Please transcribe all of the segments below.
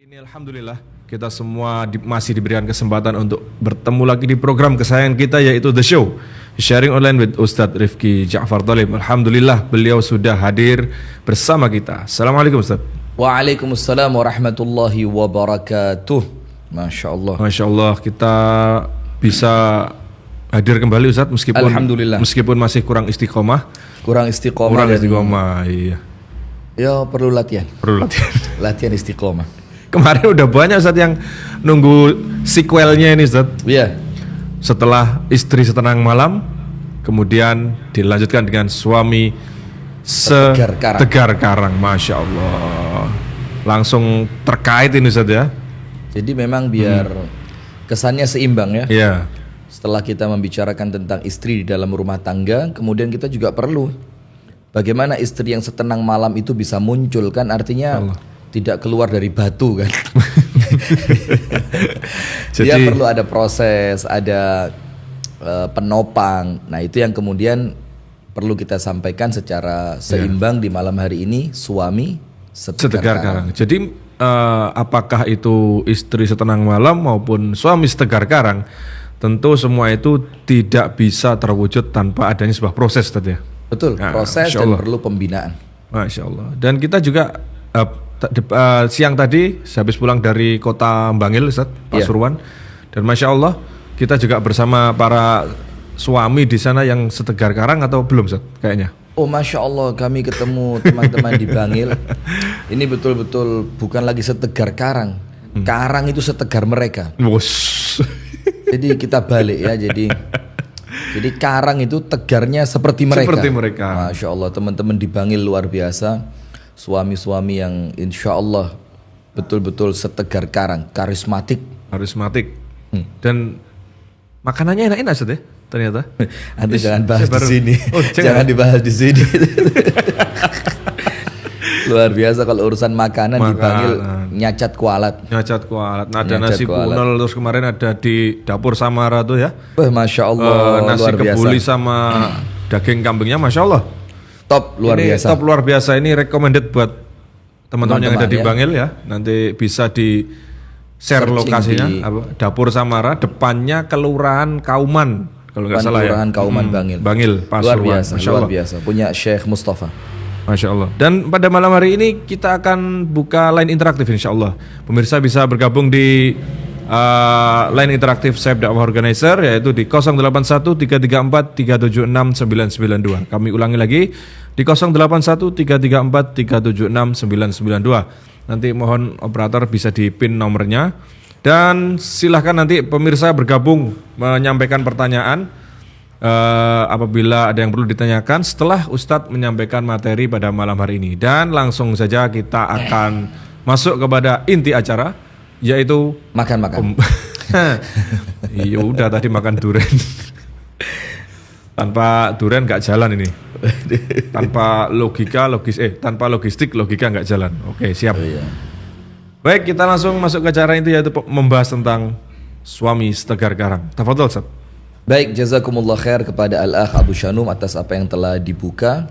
Ini alhamdulillah kita semua masih diberikan kesempatan untuk bertemu lagi di program kesayangan kita, yaitu The Show Sharing Online with Ustadz Rifki Ja'far Thalib. Alhamdulillah beliau sudah hadir bersama kita. Assalamualaikum Ustadz. Waalaikumsalam warahmatullahi wabarakatuh. Masya Allah. Masya Allah, kita bisa hadir kembali Ustadz meskipun masih kurang istiqomah. Kurang istiqomah. Iya. Ya perlu latihan. Latihan istiqomah. Kemarin udah banyak Ustadz yang nunggu sequelnya ini Ustadz. Iya. Setelah Istri Setenang Malam, kemudian dilanjutkan dengan Suami Setegar Karang. Masya Allah, langsung terkait ini Ustadz ya. Jadi memang biar kesannya seimbang ya. Iya. Setelah kita membicarakan tentang istri di dalam rumah tangga, kemudian kita juga perlu bagaimana istri yang setenang malam itu bisa muncul, kan artinya Allah. Tidak keluar dari batu kan. Dia perlu ada proses, ada penopang. Nah itu yang kemudian perlu kita sampaikan secara seimbang di malam hari ini. Suami Setegar Karang. Jadi apakah itu istri setenang malam maupun suami setegar karang, tentu semua itu tidak bisa terwujud tanpa adanya sebuah proses tadi ya. Betul, proses dan perlu pembinaan. Masya Allah. Dan kita juga siang tadi habis pulang dari kota Bangil Ustaz, Pasuruan, dan Masya Allah kita juga bersama para suami di sana yang setegar karang atau belum Ustaz kayaknya? Oh Masya Allah, kami ketemu teman-teman di Bangil. Ini betul-betul bukan lagi setegar karang. Karang itu setegar mereka. Jadi kita balik ya, jadi karang itu tegarnya seperti mereka. Masya Allah, teman-teman di Bangil luar biasa. Suami-suami yang insya Allah betul-betul setegar karang, karismatik. Dan makanannya enak-enak Ustaz ya ternyata. Nanti jangan bahas di sini. Jangan dibahas di sini. Luar biasa kalau urusan makanan di Bangil, nyacat kualat. Nah, ada nasi punel, terus kemarin ada di dapur Samara tuh ya. Masya Allah, nasi kebuli sama daging kambingnya, Masya Allah. Top luar biasa. Ini recommended buat teman-teman yang ada di Bangil ya. Nanti bisa di share lokasinya dapur Samara, depannya Kelurahan Kauman kalau nggak salah ya. Kelurahan Kauman Bangil, Pasuruan. Luar biasa. Punya Syekh Mustafa. Masya Allah. Dan pada malam hari ini kita akan buka line interaktif insya Allah. Pemirsa bisa bergabung di line interaktif Saeb Dakwah Organizer, yaitu di 081334376992. Kami ulangi lagi di 081334376992. Nanti mohon operator bisa di pin nomornya. Dan silahkan nanti pemirsa bergabung menyampaikan pertanyaan apabila ada yang perlu ditanyakan setelah Ustadz menyampaikan materi pada malam hari ini. Dan langsung saja kita akan masuk kepada inti acara, yaitu makan. Iya udah tadi makan durian. Tanpa durian nggak jalan ini. Tanpa logistik logika nggak jalan. Oke, siap. Iya. Baik, kita langsung masuk ke acara itu, yaitu membahas tentang suami setegar karang. Tafadhol Ustaz. Baik, jazakumullah khair kepada Al-Akh Abu Shanum atas apa yang telah dibuka.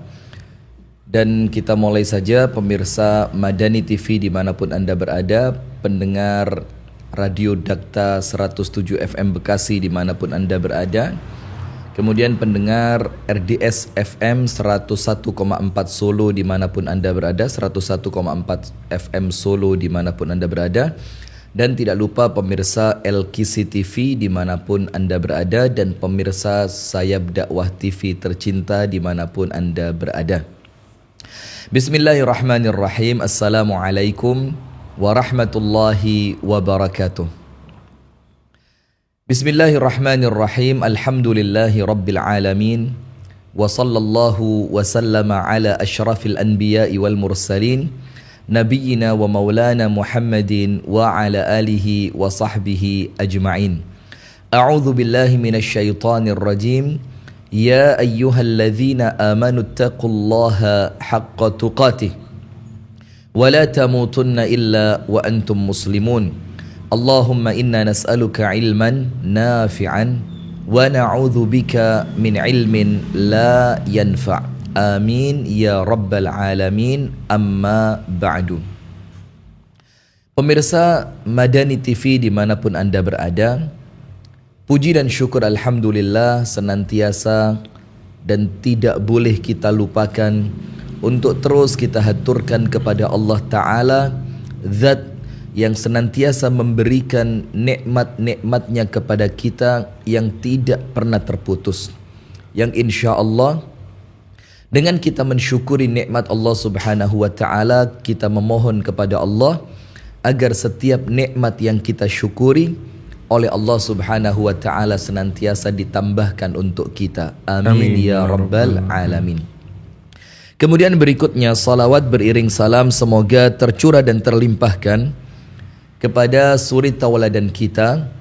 Dan kita mulai saja pemirsa Madani TV dimanapun Anda berada, pendengar Radio Dakta 107 FM Bekasi dimanapun Anda berada, kemudian pendengar RDS FM 101,4 Solo dimanapun Anda berada, 101,4 FM Solo dimanapun Anda berada, dan tidak lupa pemirsa LKC TV dimanapun Anda berada, dan pemirsa Sayap Dakwah TV tercinta dimanapun Anda berada. Bismillahirrahmanirrahim. Assalamualaikum warahmatullahi wabarakatuh. Bismillahirrahmanirrahim. Alhamdulillahi rabbil alamin. Wa sallallahu wa sallama ala ashrafil anbiya'i wal mursalin nabiyyina wa maulana Muhammadin wa ala alihi wa sahbihi ajma'in. A'udzu billahi minasy syaithanir rajim. Ya ayyuhalladzina amanu taqullaha haqqa tuqatih wa la tamutunna illa wa antum muslimun. Allahumma inna nas'aluka ilman nafi'an wa na'udzu bika min ilmin la yanfa'. Amin ya rabbal alamin. Amma ba'du. Pemirsa Madani TV dimanapun Anda berada, puji dan syukur alhamdulillah senantiasa dan tidak boleh kita lupakan untuk terus kita haturkan kepada Allah Ta'ala, Zat yang senantiasa memberikan nikmat-nikmatnya kepada kita yang tidak pernah terputus, yang insya Allah dengan kita mensyukuri nikmat Allah Subhanahu wa Ta'ala, kita memohon kepada Allah agar setiap nikmat yang kita syukuri oleh Allah Subhanahu wa Ta'ala senantiasa ditambahkan untuk kita. Amin ya rabbal alamin. Kemudian berikutnya salawat beriring salam semoga tercurah dan terlimpahkan kepada suri tauladan kita,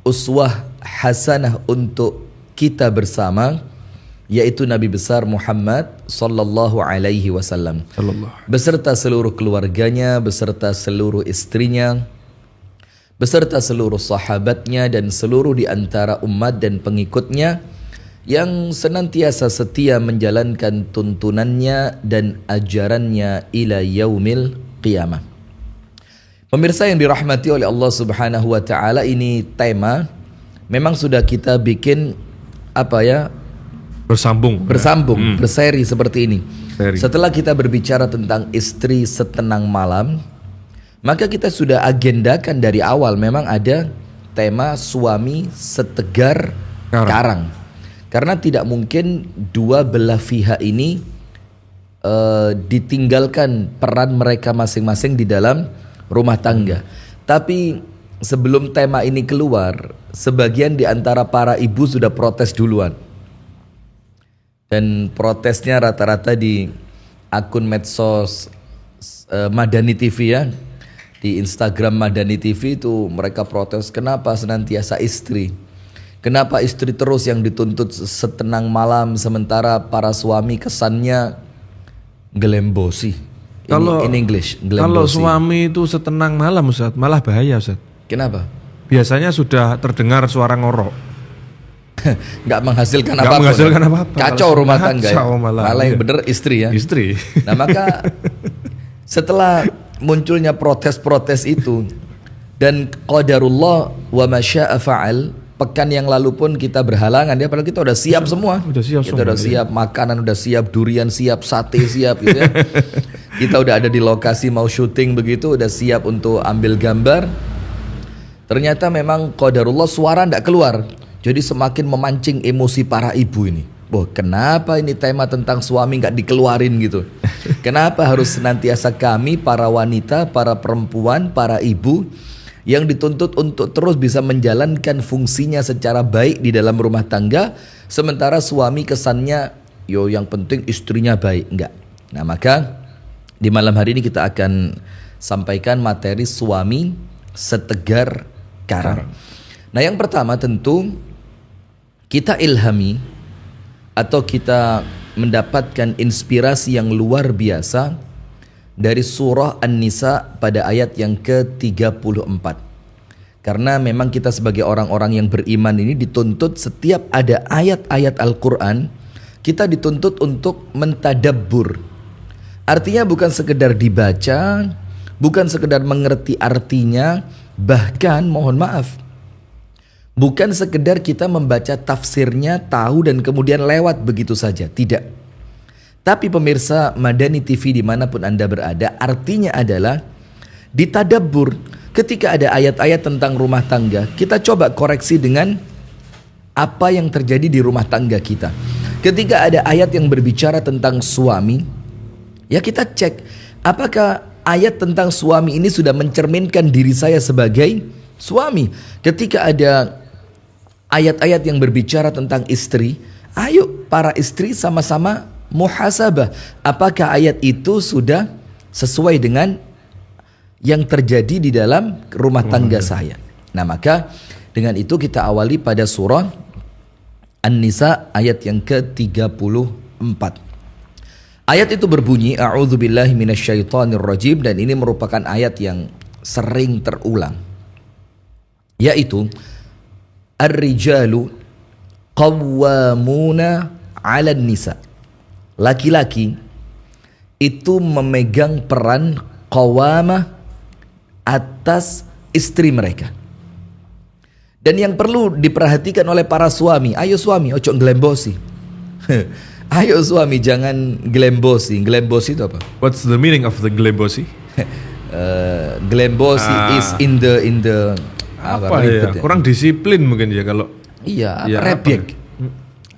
uswah hasanah untuk kita bersama, yaitu Nabi besar Muhammad sallallahu alaihi wasallam beserta seluruh keluarganya, beserta seluruh istrinya, beserta seluruh sahabatnya dan seluruh di antara umat dan pengikutnya yang senantiasa setia menjalankan tuntunannya dan ajarannya ila yaumil qiyamah. Pemirsa yang dirahmati oleh Allah Subhanahu wa Ta'ala, ini tema memang sudah kita bikin bersambung, berseri seperti ini. Setelah kita berbicara tentang istri setenang malam, maka kita sudah agendakan dari awal memang ada tema suami setegar karang. Karena tidak mungkin dua belah pihak ini ditinggalkan peran mereka masing-masing di dalam rumah tangga. Tapi sebelum tema ini keluar, sebagian di antara para ibu sudah protes duluan. Dan protesnya rata-rata di akun medsos Madani TV ya. Di Instagram Madani TV itu mereka protes, kenapa senantiasa istri? Kenapa istri terus yang dituntut setenang malam sementara para suami kesannya gelembosi? In English, kalau suami itu setenang malam Ustaz, malah bahaya Ustaz. Kenapa? Biasanya sudah terdengar suara ngorok. Nggak menghasilkan apa-apa. Kacau rumah tangga ya. Malah yang bener istri ya. Istri. Nah maka setelah munculnya protes-protes itu dan qadarullah wa masya'a fa'al, pekan yang lalu pun kita berhalangan ya, padahal kita udah siap semua. Kita udah siap, makanan udah siap, durian siap, sate siap gitu ya. Kita udah ada di lokasi mau syuting begitu, udah siap untuk ambil gambar. Ternyata memang qadarullah suara ndak keluar. Jadi semakin memancing emosi para ibu ini. Boh, kenapa ini tema tentang suami nggak dikeluarin gitu? Kenapa harus senantiasa kami para wanita, para perempuan, para ibu yang dituntut untuk terus bisa menjalankan fungsinya secara baik di dalam rumah tangga, sementara suami kesannya yang penting istrinya baik? Enggak. Nah maka di malam hari ini kita akan sampaikan materi suami setegar karang. Nah yang pertama tentu kita ilhami atau kita mendapatkan inspirasi yang luar biasa dari surah An-Nisa pada ayat yang ke-34. Karena memang kita sebagai orang-orang yang beriman ini dituntut setiap ada ayat-ayat Al-Quran, kita dituntut untuk mentadabbur. Artinya bukan sekedar dibaca, bukan sekedar mengerti artinya, bahkan mohon maaf, bukan sekedar kita membaca tafsirnya, tahu dan kemudian lewat begitu saja, tidak. Tapi pemirsa Madani TV dimanapun Anda berada, artinya adalah ditadabbur. Ketika ada ayat-ayat tentang rumah tangga, kita coba koreksi dengan apa yang terjadi di rumah tangga kita. Ketika ada ayat yang berbicara tentang suami, ya kita cek apakah ayat tentang suami ini sudah mencerminkan diri saya sebagai suami. Ketika ada ayat-ayat yang berbicara tentang istri, ayo para istri sama-sama muhasabah. Apakah ayat itu sudah sesuai dengan yang terjadi di dalam rumah tangga saya. Nah, maka dengan itu kita awali pada surah An-Nisa ayat yang ke-34. Ayat itu berbunyi, A'udzubillahi minasyaitonirrajim, dan ini merupakan ayat yang sering terulang, yaitu Ar-rijalu qawwamuna 'alan nisa. Laki-laki itu memegang peran qawamah atas istri mereka. Dan yang perlu diperhatikan oleh para suami, ayo suami, ojo nglembosi. Ayo suami, jangan glembosi. Glembosi itu apa? What's the meaning of the glembosi? Glembosi is in the apa ya? Kurang disiplin mungkin ya kalau. Iya, ya, rebyek.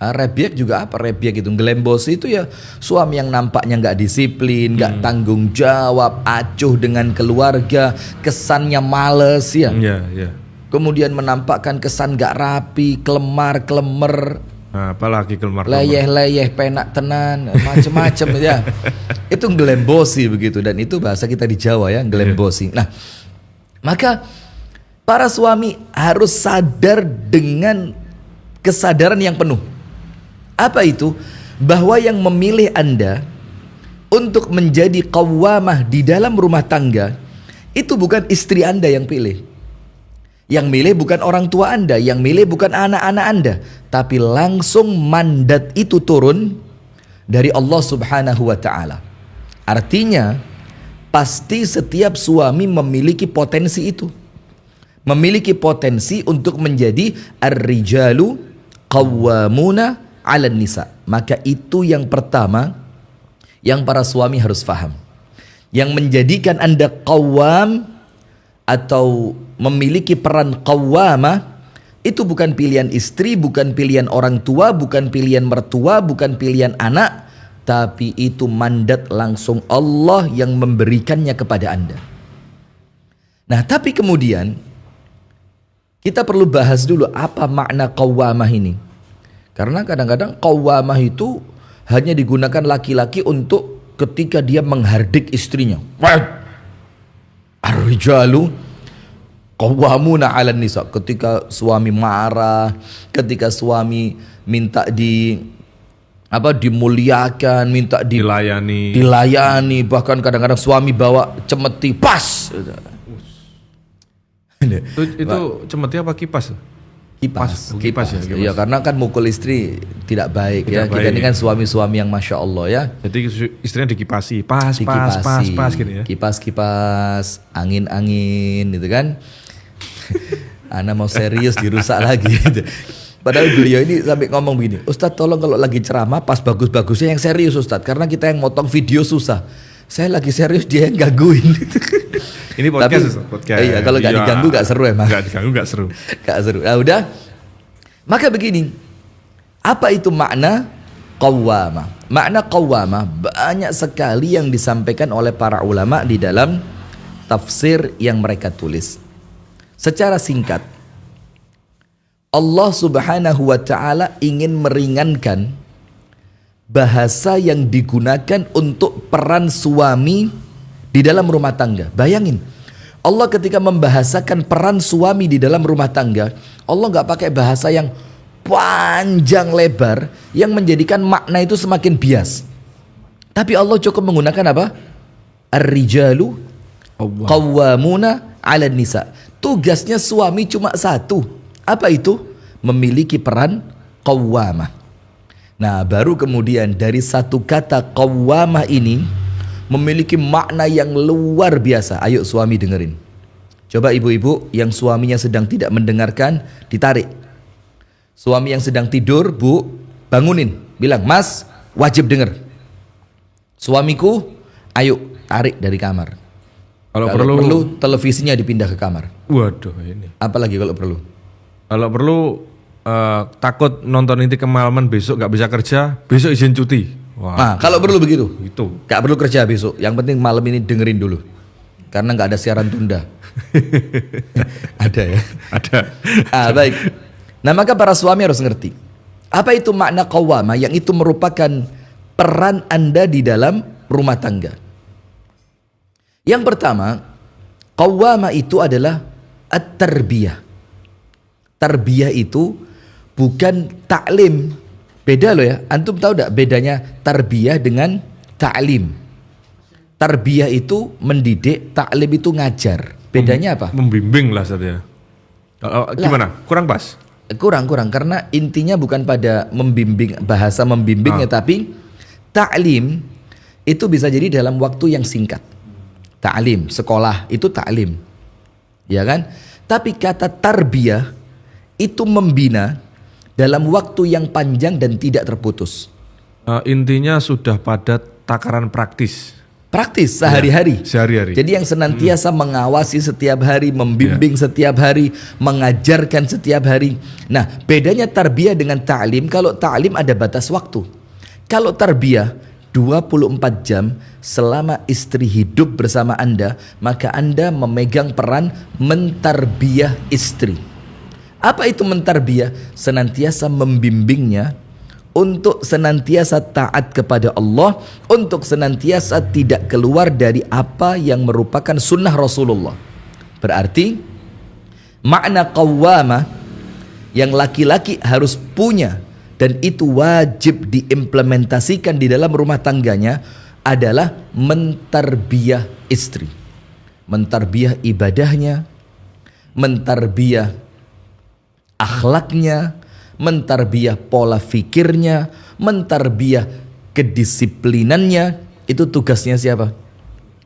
Rebyek juga apa? Rebyek itu glembosi itu ya suami yang nampaknya nggak disiplin, nggak tanggung jawab, acuh dengan keluarga, kesannya males ya. Iya. Kemudian menampakkan kesan nggak rapi, kelemar-kelemer. Nah, apalagi kelemar. Leyeh-leyeh, penak tenan, macem-macem ya. Itu glembosi begitu, dan itu bahasa kita di Jawa ya, glembosi. Nah, maka para suami harus sadar dengan kesadaran yang penuh. Apa itu? Bahwa yang memilih Anda untuk menjadi qawwamah di dalam rumah tangga itu bukan istri Anda yang pilih. Yang milih bukan orang tua Anda, yang milih bukan anak-anak Anda, tapi langsung mandat itu turun dari Allah Subhanahu wa taala. Artinya, pasti setiap suami memiliki potensi itu. Memiliki potensi untuk menjadi ar-rijalu qawwamuna 'alan nisa. Maka itu yang pertama yang para suami harus faham. Yang menjadikan Anda qawwam atau memiliki peran qawwamah itu bukan pilihan istri, bukan pilihan orang tua, bukan pilihan mertua, bukan pilihan anak, tapi itu mandat langsung Allah yang memberikannya kepada Anda. Nah, tapi kemudian kita perlu bahas dulu apa makna qawwamah ini. Karena kadang-kadang qawwamah itu hanya digunakan laki-laki untuk ketika dia menghardik istrinya. Ar-rijalu qawwamuna 'alan nisa. Ketika suami marah, ketika suami minta dimuliakan, minta dilayani, bahkan kadang-kadang suami bawa cemeti, pas. Itu cemeti apa kipas? Kipas ya. Iya, karena kan mukul istri tidak baik ya. Kita ini kan suami-suami yang masya Allah ya. Jadi istrinya dikipasi, pas gitu ya. Kipas, angin gitu kan. Ana mau serius dirusak lagi gitu. Padahal beliau ini sampai ngomong begini, Ustadz tolong kalau lagi ceramah pas bagus-bagusnya yang serius Ustadz, karena kita yang motong video susah. Saya lagi serius, dia yang gangguin. Ini podcast. Iya, kalau gak diganggu gak seru emang. Gak diganggu gak seru. Gak seru. Nah udah. Maka begini, apa itu makna qawwamah? Makna qawwamah banyak sekali yang disampaikan oleh para ulama di dalam tafsir yang mereka tulis. Secara singkat, Allah Subhanahu wa taala ingin meringankan bahasa yang digunakan untuk peran suami di dalam rumah tangga. Bayangin, Allah ketika membahasakan peran suami di dalam rumah tangga, Allah nggak pakai bahasa yang panjang lebar yang menjadikan makna itu semakin bias. Tapi Allah cukup menggunakan apa? Ar-rijalu qawwamuna 'alan nisa. Tugasnya suami cuma satu. Apa itu? Memiliki peran qawwamah. Nah, baru kemudian dari satu kata qawwamah ini memiliki makna yang luar biasa. Ayo suami dengerin. Coba ibu-ibu yang suaminya sedang tidak mendengarkan, ditarik. Suami yang sedang tidur, Bu, bangunin. Bilang, Mas, wajib denger. Suamiku, ayo tarik dari kamar. Kalau perlu televisinya dipindah ke kamar. Waduh ini. Apalagi kalau perlu? Kalau perlu takut nonton inti kemalaman besok nggak bisa kerja, besok izin cuti. Wah. Nah, kalau perlu begitu. Itu. Gak perlu kerja besok. Yang penting malam ini dengerin dulu. Karena nggak ada siaran tunda. Ada ya? Ada. Baik. Nah, maka para suami harus ngerti. Apa itu makna qawwamah? Yang itu merupakan peran Anda di dalam rumah tangga. Yang pertama, Qawwama itu adalah at-tarbiyah. Tarbiyah itu bukan taklim. Beda loh ya. Antum tahu enggak bedanya tarbiyah dengan taklim? Tarbiyah itu mendidik, taklim itu ngajar. Bedanya apa? Membimbing lah Ustaz ya. Gimana? Kurang pas? Kurang karena intinya bukan pada membimbing, bahasa membimbingnya, tapi taklim itu bisa jadi dalam waktu yang singkat. Ta'lim, sekolah itu ta'lim. Ya kan? Tapi kata tarbiyah itu membina dalam waktu yang panjang dan tidak terputus. Intinya sudah pada takaran praktis. Praktis sehari-hari. Sehari-hari. Jadi yang senantiasa mengawasi setiap hari, membimbing setiap hari, mengajarkan setiap hari. Nah, bedanya tarbiyah dengan ta'lim, kalau ta'lim ada batas waktu. Kalau tarbiyah 24 jam selama istri hidup bersama Anda, maka Anda memegang peran mentarbiyah istri. Apa itu mentarbiyah? Senantiasa membimbingnya untuk senantiasa taat kepada Allah, untuk senantiasa tidak keluar dari apa yang merupakan sunnah Rasulullah. Berarti makna qawwamah yang laki-laki harus punya dan itu wajib diimplementasikan di dalam rumah tangganya adalah mentarbiyah istri. Mentarbiyah ibadahnya, mentarbiyah akhlaknya, mentarbiyah pola fikirnya, mentarbiyah kedisiplinannya. Itu tugasnya siapa?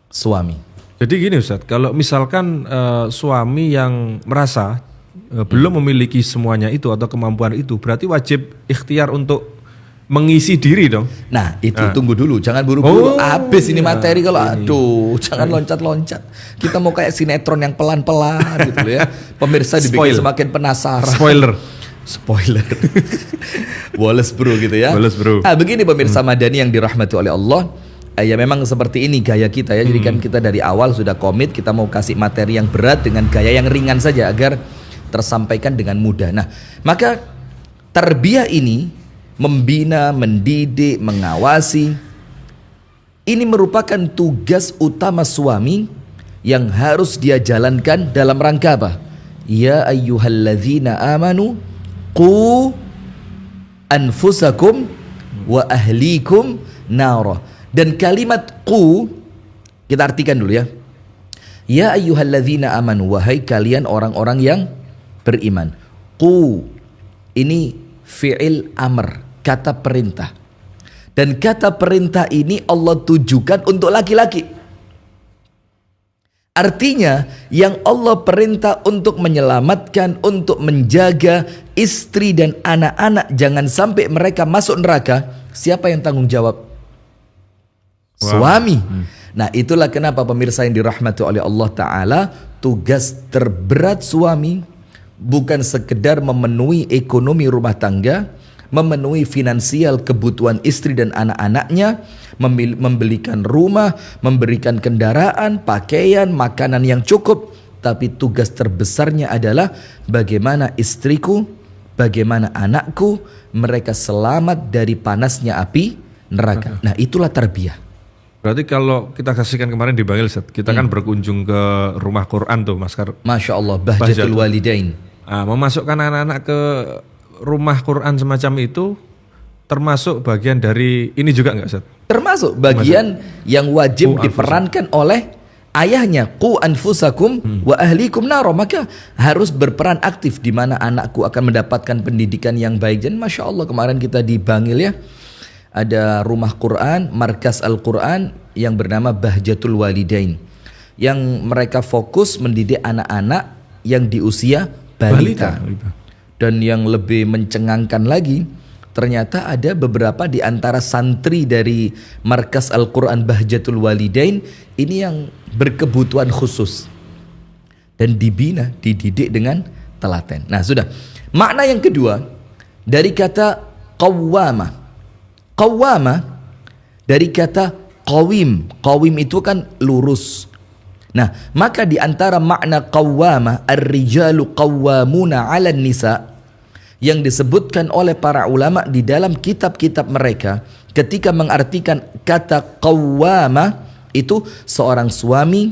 Suami. Jadi gini Ustaz, kalau misalkan suami yang merasa belum memiliki semuanya itu atau kemampuan itu, berarti wajib ikhtiar untuk mengisi diri dong. Nah itu tunggu dulu, jangan buru-buru habis ini materi. Kalau aduh jangan loncat-loncat. Kita mau kayak sinetron yang pelan-pelan gitu ya. Pemirsa dibikin semakin penasaran. Spoiler. Wallace bro gitu ya. Wallace bro. Nah begini pemirsa Madani yang dirahmati oleh Allah. Ya memang seperti ini gaya kita ya. Jadi kan kita dari awal sudah komit, kita mau kasih materi yang berat dengan gaya yang ringan saja agar tersampaikan dengan mudah. Nah maka tarbiyah ini membina, mendidik, mengawasi, ini merupakan tugas utama suami yang harus dia jalankan dalam rangka apa? Ya ayyuhalladzina amanu qu anfusakum wa ahlikum nara. Dan kalimat qu kita artikan dulu ya. Ya ayyuhalladzina amanu, wahai kalian orang-orang yang beriman. Qu ini fi'il amr, kata perintah. Dan kata perintah ini Allah tujukan untuk laki-laki. Artinya yang Allah perintah untuk menyelamatkan, untuk menjaga istri dan anak-anak jangan sampai mereka masuk neraka, siapa yang tanggung jawab? Suami. Nah itulah kenapa pemirsa yang dirahmati oleh Allah Ta'ala, tugas terberat suami bukan sekedar memenuhi ekonomi rumah tangga, memenuhi finansial kebutuhan istri dan anak-anaknya, membelikan rumah, memberikan kendaraan, pakaian, makanan yang cukup. Tapi tugas terbesarnya adalah bagaimana istriku, bagaimana anakku, mereka selamat dari panasnya api neraka. Nah itulah tarbiyah. Berarti kalau kita saksikan kemarin di Bangil, kita kan berkunjung ke rumah Quran tuh Mas Kar. Masya Allah, Bahjatul Walidain. Memasukkan anak-anak ke rumah Quran semacam itu termasuk bagian dari ini juga nggak Ustaz? Termasuk bagian yang wajib diperankan oleh ayahnya. Qu anfusakum wa ahlikum naro. Maka harus berperan aktif di mana anakku akan mendapatkan pendidikan yang baik. Dan Masya Allah kemarin kita di Bangil ya, ada rumah Quran, markas Al-Quran yang bernama Bahjatul Walidain, yang mereka fokus mendidik anak-anak yang di usia balita. Dan yang lebih mencengangkan lagi, ternyata ada beberapa di antara santri dari markas Al-Quran Bahjatul Walidain ini yang berkebutuhan khusus dan dibina, dididik dengan telaten. Nah sudah, makna yang kedua dari kata qawwamah. Qawwamah dari kata qawim. Qawim itu kan lurus. Nah, maka di antara makna qawwamah, ar-rijalu qawwamuna 'alan nisa, yang disebutkan oleh para ulama di dalam kitab-kitab mereka ketika mengartikan kata qawwamah itu seorang suami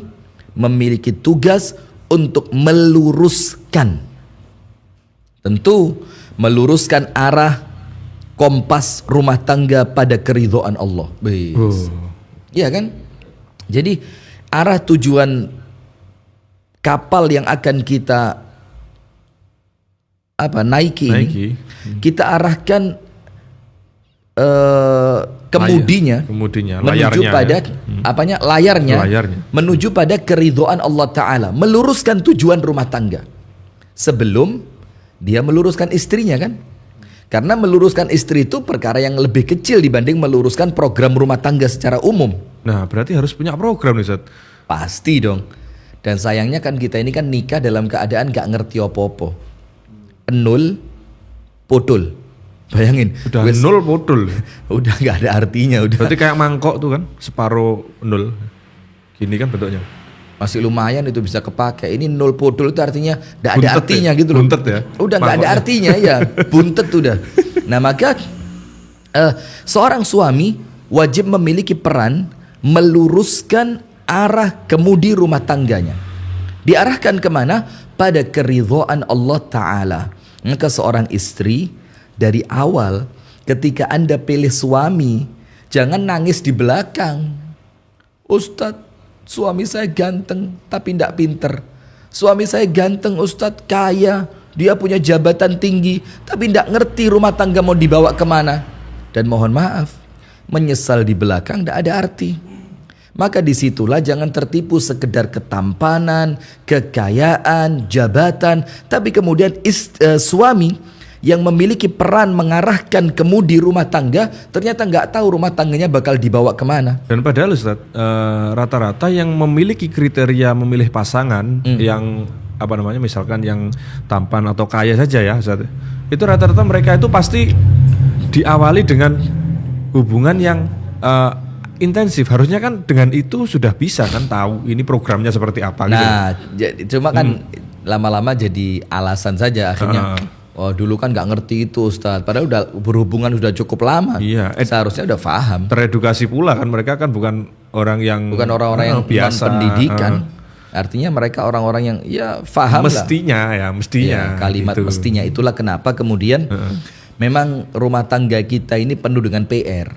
memiliki tugas untuk meluruskan. Tentu meluruskan arah kompas rumah tangga pada keridhaan Allah. Iya kan? Jadi arah tujuan kapal yang akan kita naiki ini, kita arahkan kemudinya menuju pada layarnya menuju pada keridhaan Allah Ta'ala, meluruskan tujuan rumah tangga sebelum dia meluruskan istrinya kan. Karena meluruskan istri itu perkara yang lebih kecil dibanding meluruskan program rumah tangga secara umum. Nah berarti harus punya program nih Ustaz. Pasti dong. Dan sayangnya kan kita ini kan nikah dalam keadaan gak ngerti apa-apa. Nol podol. Bayangin. Udah nol podol. Udah gak ada artinya. Berarti kayak mangkok tuh kan, separuh nol. Gini kan bentuknya. Masih lumayan itu bisa kepakai. Ini nol podol itu artinya gak ada artinya ya? gitu loh. Buntet ya? Udah gak ada artinya ya. Buntet udah. Nah maka seorang suami wajib memiliki peran meluruskan arah kemudi rumah tangganya. Diarahkan kemana? Pada keridhaan Allah Ta'ala. Maka seorang istri dari awal ketika Anda pilih suami, jangan nangis di belakang. Ustadz, suami saya ganteng tapi tidak pinter. Suami saya ganteng Ustadz, kaya, dia punya jabatan tinggi tapi tidak ngerti rumah tangga mau dibawa kemana. Dan mohon maaf, menyesal di belakang tidak ada arti. Maka disitulah jangan tertipu sekedar ketampanan, kekayaan, jabatan, tapi kemudian suami yang memiliki peran mengarahkan kemudi rumah tangga ternyata nggak tahu rumah tangganya bakal dibawa kemana. Dan padahal Ustaz, rata-rata yang memiliki kriteria memilih pasangan yang misalkan yang tampan atau kaya saja ya Ustaz, itu rata-rata mereka itu pasti diawali dengan hubungan yang intensif. Harusnya kan dengan itu sudah bisa kan tahu ini programnya seperti apa. Nah gitu. Cuma kan lama-lama jadi alasan saja akhirnya. Oh dulu kan nggak ngerti itu Ustadz, padahal udah berhubungan sudah cukup lama. Iya, seharusnya udah paham. Teredukasi pula kan, mereka kan bukan orang-orang yang biasa pendidikan. Artinya mereka orang-orang yang ya paham mestinya lah. Ya, kalimat gitu. Mestinya itulah kenapa kemudian memang rumah tangga kita ini penuh dengan PR.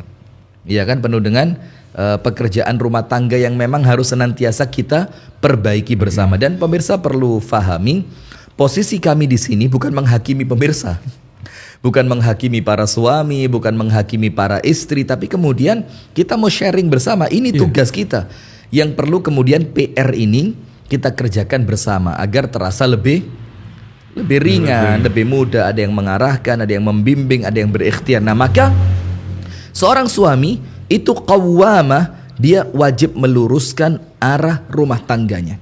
Iya kan, penuh dengan pekerjaan rumah tangga yang memang harus senantiasa kita perbaiki bersama. Dan pemirsa perlu pahami, posisi kami di sini bukan menghakimi pemirsa, bukan menghakimi para suami, bukan menghakimi para istri, tapi kemudian kita mau sharing bersama. Ini tugas kita yang perlu kemudian PR ini kita kerjakan bersama agar terasa lebih ringan, lebih mudah. Ada yang mengarahkan, ada yang membimbing, ada yang berikhtiar. Nah maka seorang suami itu qawwamah, dia wajib meluruskan arah rumah tangganya.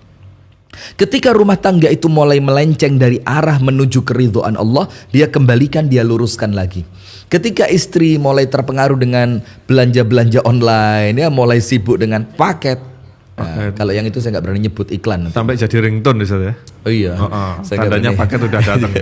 Ketika rumah tangga itu mulai melenceng dari arah menuju keridhaan Allah, dia kembalikan, dia luruskan lagi. Ketika istri mulai terpengaruh dengan belanja-belanja online, ya mulai sibuk dengan paket. Nah, kalau yang itu saya nggak berani nyebut iklan. Sampai jadi ringtone ya. Oh iya. Tandanya paket udah datang.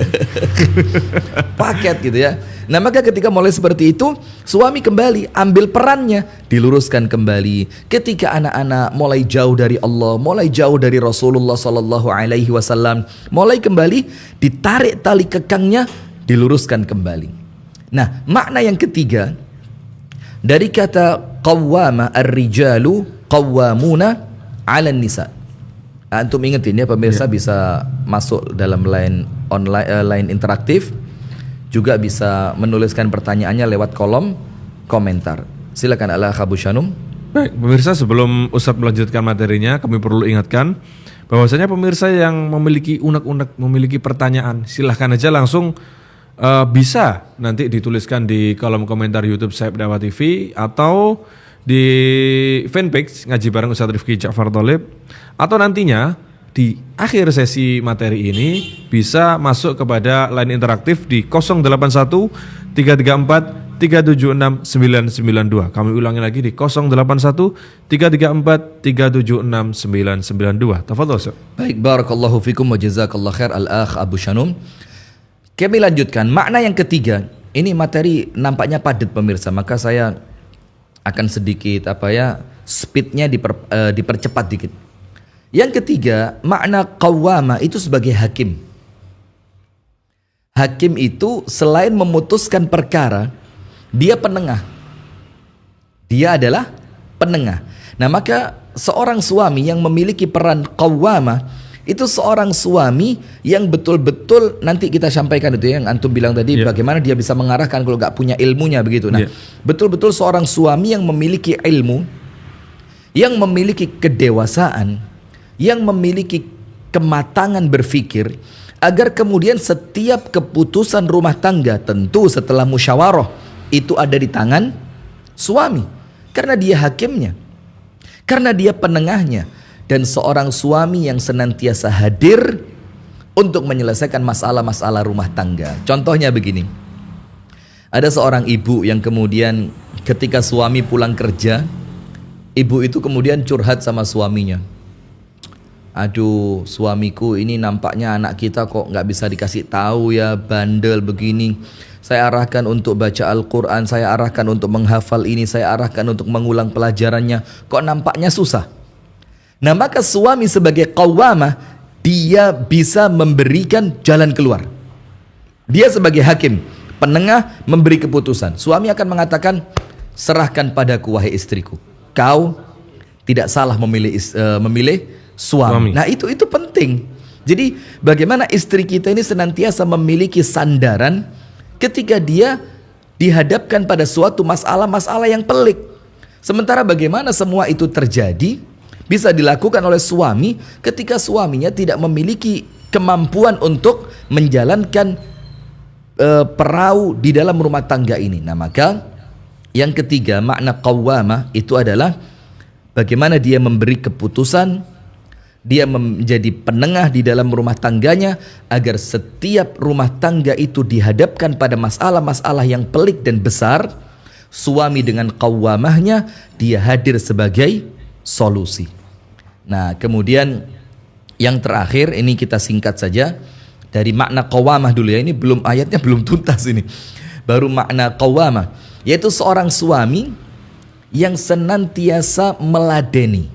Paket gitu ya. Nah maka ketika mulai seperti itu, suami kembali ambil perannya, diluruskan kembali. Ketika anak-anak mulai jauh dari Allah, mulai jauh dari Rasulullah Sallallahu Alaihi Wasallam, mulai kembali ditarik tali kekangnya, diluruskan kembali. Nah makna yang ketiga dari kata qawwama, ar-rijalu qawwamuna 'alan nisa. Antum ingetin ya pemirsa, bisa masuk dalam line online, line interaktif, juga bisa menuliskan pertanyaannya lewat kolom komentar. Silakan Al-Akh Abu Shanum. Baik, pemirsa, sebelum Ustadz melanjutkan materinya, kami perlu ingatkan bahwasanya pemirsa yang memiliki unek-unek, memiliki pertanyaan, silahkan aja langsung bisa nanti dituliskan di kolom komentar YouTube Saib Dakwah TV atau di fanpage Ngaji Bareng Ustadz Rifki Ja'far Tholib, atau nantinya di akhir sesi materi ini bisa masuk kepada line interaktif di 081 334 376 992. Kami ulangi lagi di 081 334 376 992. Tafadhol Ustaz. Baik, barakallahu fikum wa jazakallahu khair Al-Akh Abu Shanum. Kami lanjutkan makna yang ketiga. Ini materi nampaknya padat pemirsa, maka saya akan sedikit speednya dipercepat dikit. Yang ketiga, makna qawwamah itu sebagai hakim. Hakim itu selain memutuskan perkara, dia penengah. Dia adalah penengah. Nah, maka seorang suami yang memiliki peran qawwamah itu seorang suami yang betul-betul, nanti kita sampaikan itu ya, yang antum bilang tadi, bagaimana dia bisa mengarahkan kalau nggak punya ilmunya begitu. Nah, betul-betul seorang suami yang memiliki ilmu, yang memiliki kedewasaan, yang memiliki kematangan berpikir, agar kemudian setiap keputusan rumah tangga tentu setelah musyawarah itu ada di tangan suami, karena dia hakimnya, karena dia penengahnya. Dan seorang suami yang senantiasa hadir untuk menyelesaikan masalah-masalah rumah tangga. Contohnya begini, ada seorang ibu yang kemudian ketika suami pulang kerja, ibu itu kemudian curhat sama suaminya. Aduh, suamiku ini nampaknya anak kita kok nggak bisa dikasih tahu ya, bandel begini. Saya arahkan untuk baca Al-Quran, saya arahkan untuk menghafal ini, saya arahkan untuk mengulang pelajarannya, kok nampaknya susah. Nah, maka suami sebagai qawwamah, dia bisa memberikan jalan keluar. Dia sebagai hakim, penengah, memberi keputusan. Suami akan mengatakan, serahkan padaku wahai istriku. Kau tidak salah memilih suami. Nah, itu penting. Jadi bagaimana istri kita ini senantiasa memiliki sandaran ketika dia dihadapkan pada suatu masalah-masalah yang pelik. Sementara bagaimana semua itu terjadi bisa dilakukan oleh suami ketika suaminya tidak memiliki kemampuan untuk menjalankan perahu di dalam rumah tangga ini. Nah, maka yang ketiga, makna qawwamah itu adalah bagaimana dia memberi keputusan, dia menjadi penengah di dalam rumah tangganya agar setiap rumah tangga itu dihadapkan pada masalah-masalah yang pelik dan besar. Suami dengan qawwamahnya dia hadir sebagai solusi. Nah, kemudian yang terakhir ini kita singkat saja dari makna qawwamah dulu ya. Ini belum, ayatnya belum tuntas ini. Baru makna qawwamah, yaitu seorang suami yang senantiasa meladeni.